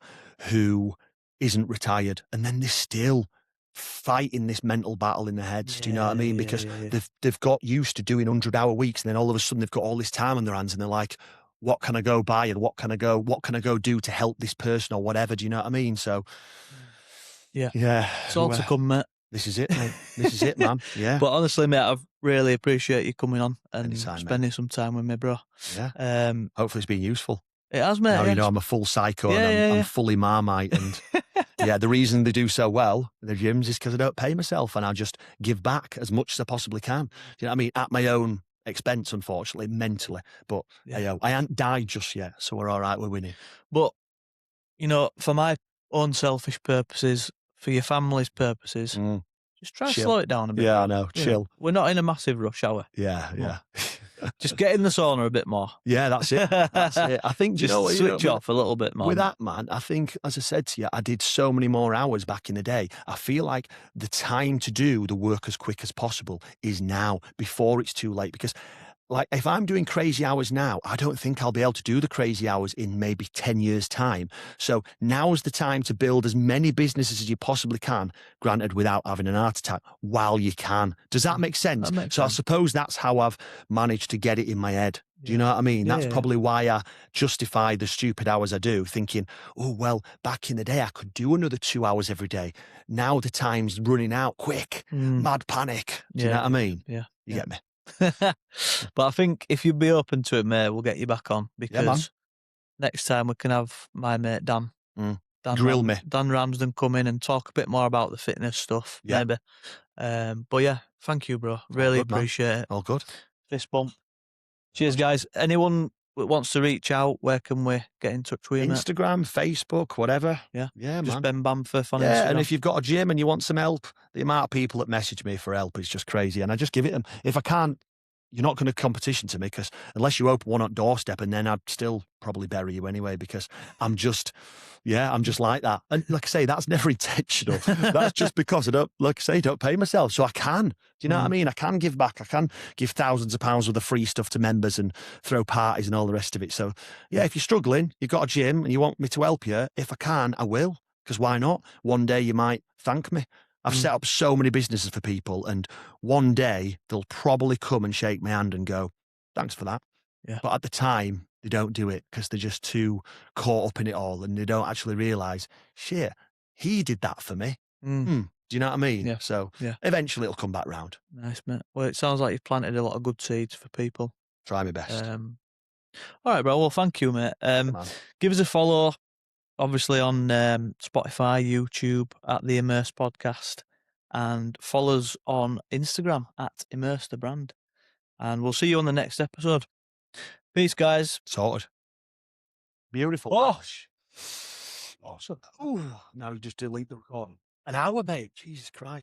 [SPEAKER 3] who isn't retired, and then they're still fighting this mental battle in their heads. Do you know what I mean? Because they've got used to doing 100-hour weeks, and then all of a sudden they've got all this time on their hands, and they're like, what can I go buy, and what can I go do to help this person or whatever? Do you know what I mean? So yeah,
[SPEAKER 2] it's all to come, mate.
[SPEAKER 3] This is it, mate. This is it, man. Yeah.
[SPEAKER 2] But honestly, mate, I really appreciate you coming on and
[SPEAKER 3] Anytime,
[SPEAKER 2] spending some time with me, bro.
[SPEAKER 3] Yeah. Hopefully it's been useful.
[SPEAKER 2] It has, mate.
[SPEAKER 3] Now you know I'm a full psycho and I'm fully Marmite. And the reason they do so well, the gyms, is because I don't pay myself and I just give back as much as I possibly can. You know what I mean? At my own expense, unfortunately, mentally. But I haven't died just yet, so we're all right, we're winning.
[SPEAKER 2] But, you know, for my own selfish purposes, for your family's purposes, just try to slow it down a bit.
[SPEAKER 3] Yeah, I know. Chill.
[SPEAKER 2] We're not in a massive rush, are we?
[SPEAKER 3] Yeah.
[SPEAKER 2] Just get in the sauna a bit more.
[SPEAKER 3] Yeah, that's it. That's it. I think
[SPEAKER 2] just switch off a little bit more.
[SPEAKER 3] With that, man, I think, as I said to you, I did so many more hours back in the day. I feel like the time to do the work as quick as possible is now, before it's too late. Because, like, if I'm doing crazy hours now, I don't think I'll be able to do the crazy hours in maybe 10 years' time. So now's the time to build as many businesses as you possibly can, granted without having an heart attack, while you can. Does that make sense? I suppose that's how I've managed to get it in my head. Do you know what I mean? That's probably why I justify the stupid hours I do, thinking, oh, well, back in the day, I could do another 2 hours every day. Now the time's running out quick. Mad panic. Do you know what I mean?
[SPEAKER 2] Yeah.
[SPEAKER 3] You get me?
[SPEAKER 2] But I think if you'd be open to it, mate, we'll get you back on, because next time we can have my mate Dan.
[SPEAKER 3] Grill me.
[SPEAKER 2] Dan Ramsden come in and talk a bit more about the fitness stuff, maybe. But yeah, thank you, bro. Really appreciate it.
[SPEAKER 3] All good.
[SPEAKER 2] Fist bump. Cheers, guys. Anyone that wants to reach out, where can we get in touch with you,
[SPEAKER 3] Instagram, Facebook, whatever.
[SPEAKER 2] Yeah,
[SPEAKER 3] man.
[SPEAKER 2] Just Ben Bamforth on Instagram.
[SPEAKER 3] Yeah, and if you've got a gym and you want some help, the amount of people that message me for help is just crazy. And I just give it them. If I can't, you're not going to competition to me, because unless you open one at doorstep, and then I'd still probably bury you anyway, because I'm just like that. And like I say, that's never intentional. That's just because I don't pay myself. So I can. Do you know what I mean? I can give back. I can give thousands of pounds worth of free stuff to members and throw parties and all the rest of it. So yeah, if you're struggling, you've got a gym and you want me to help you, if I can, I will. Because why not? One day you might thank me. I've set up so many businesses for people, and one day they'll probably come and shake my hand and go, thanks for that.
[SPEAKER 2] Yeah.
[SPEAKER 3] But at the time, they don't do it because they're just too caught up in it all, and they don't actually realise, shit, he did that for me. Do you know what I mean?
[SPEAKER 2] Yeah.
[SPEAKER 3] So eventually it'll come back round.
[SPEAKER 2] Nice, mate. Well, it sounds like you've planted a lot of good seeds for people.
[SPEAKER 3] Try my best.
[SPEAKER 2] All right, bro. Well, thank you, mate. Give us a follow, obviously, on Spotify, YouTube, at the Immerse Podcast, and follow us on Instagram at Immerse the Brand. And we'll see you on the next episode. Peace, guys.
[SPEAKER 3] Sorted. Beautiful.
[SPEAKER 2] Awesome.
[SPEAKER 3] Oh, now just delete the recording. An hour, mate. Jesus Christ.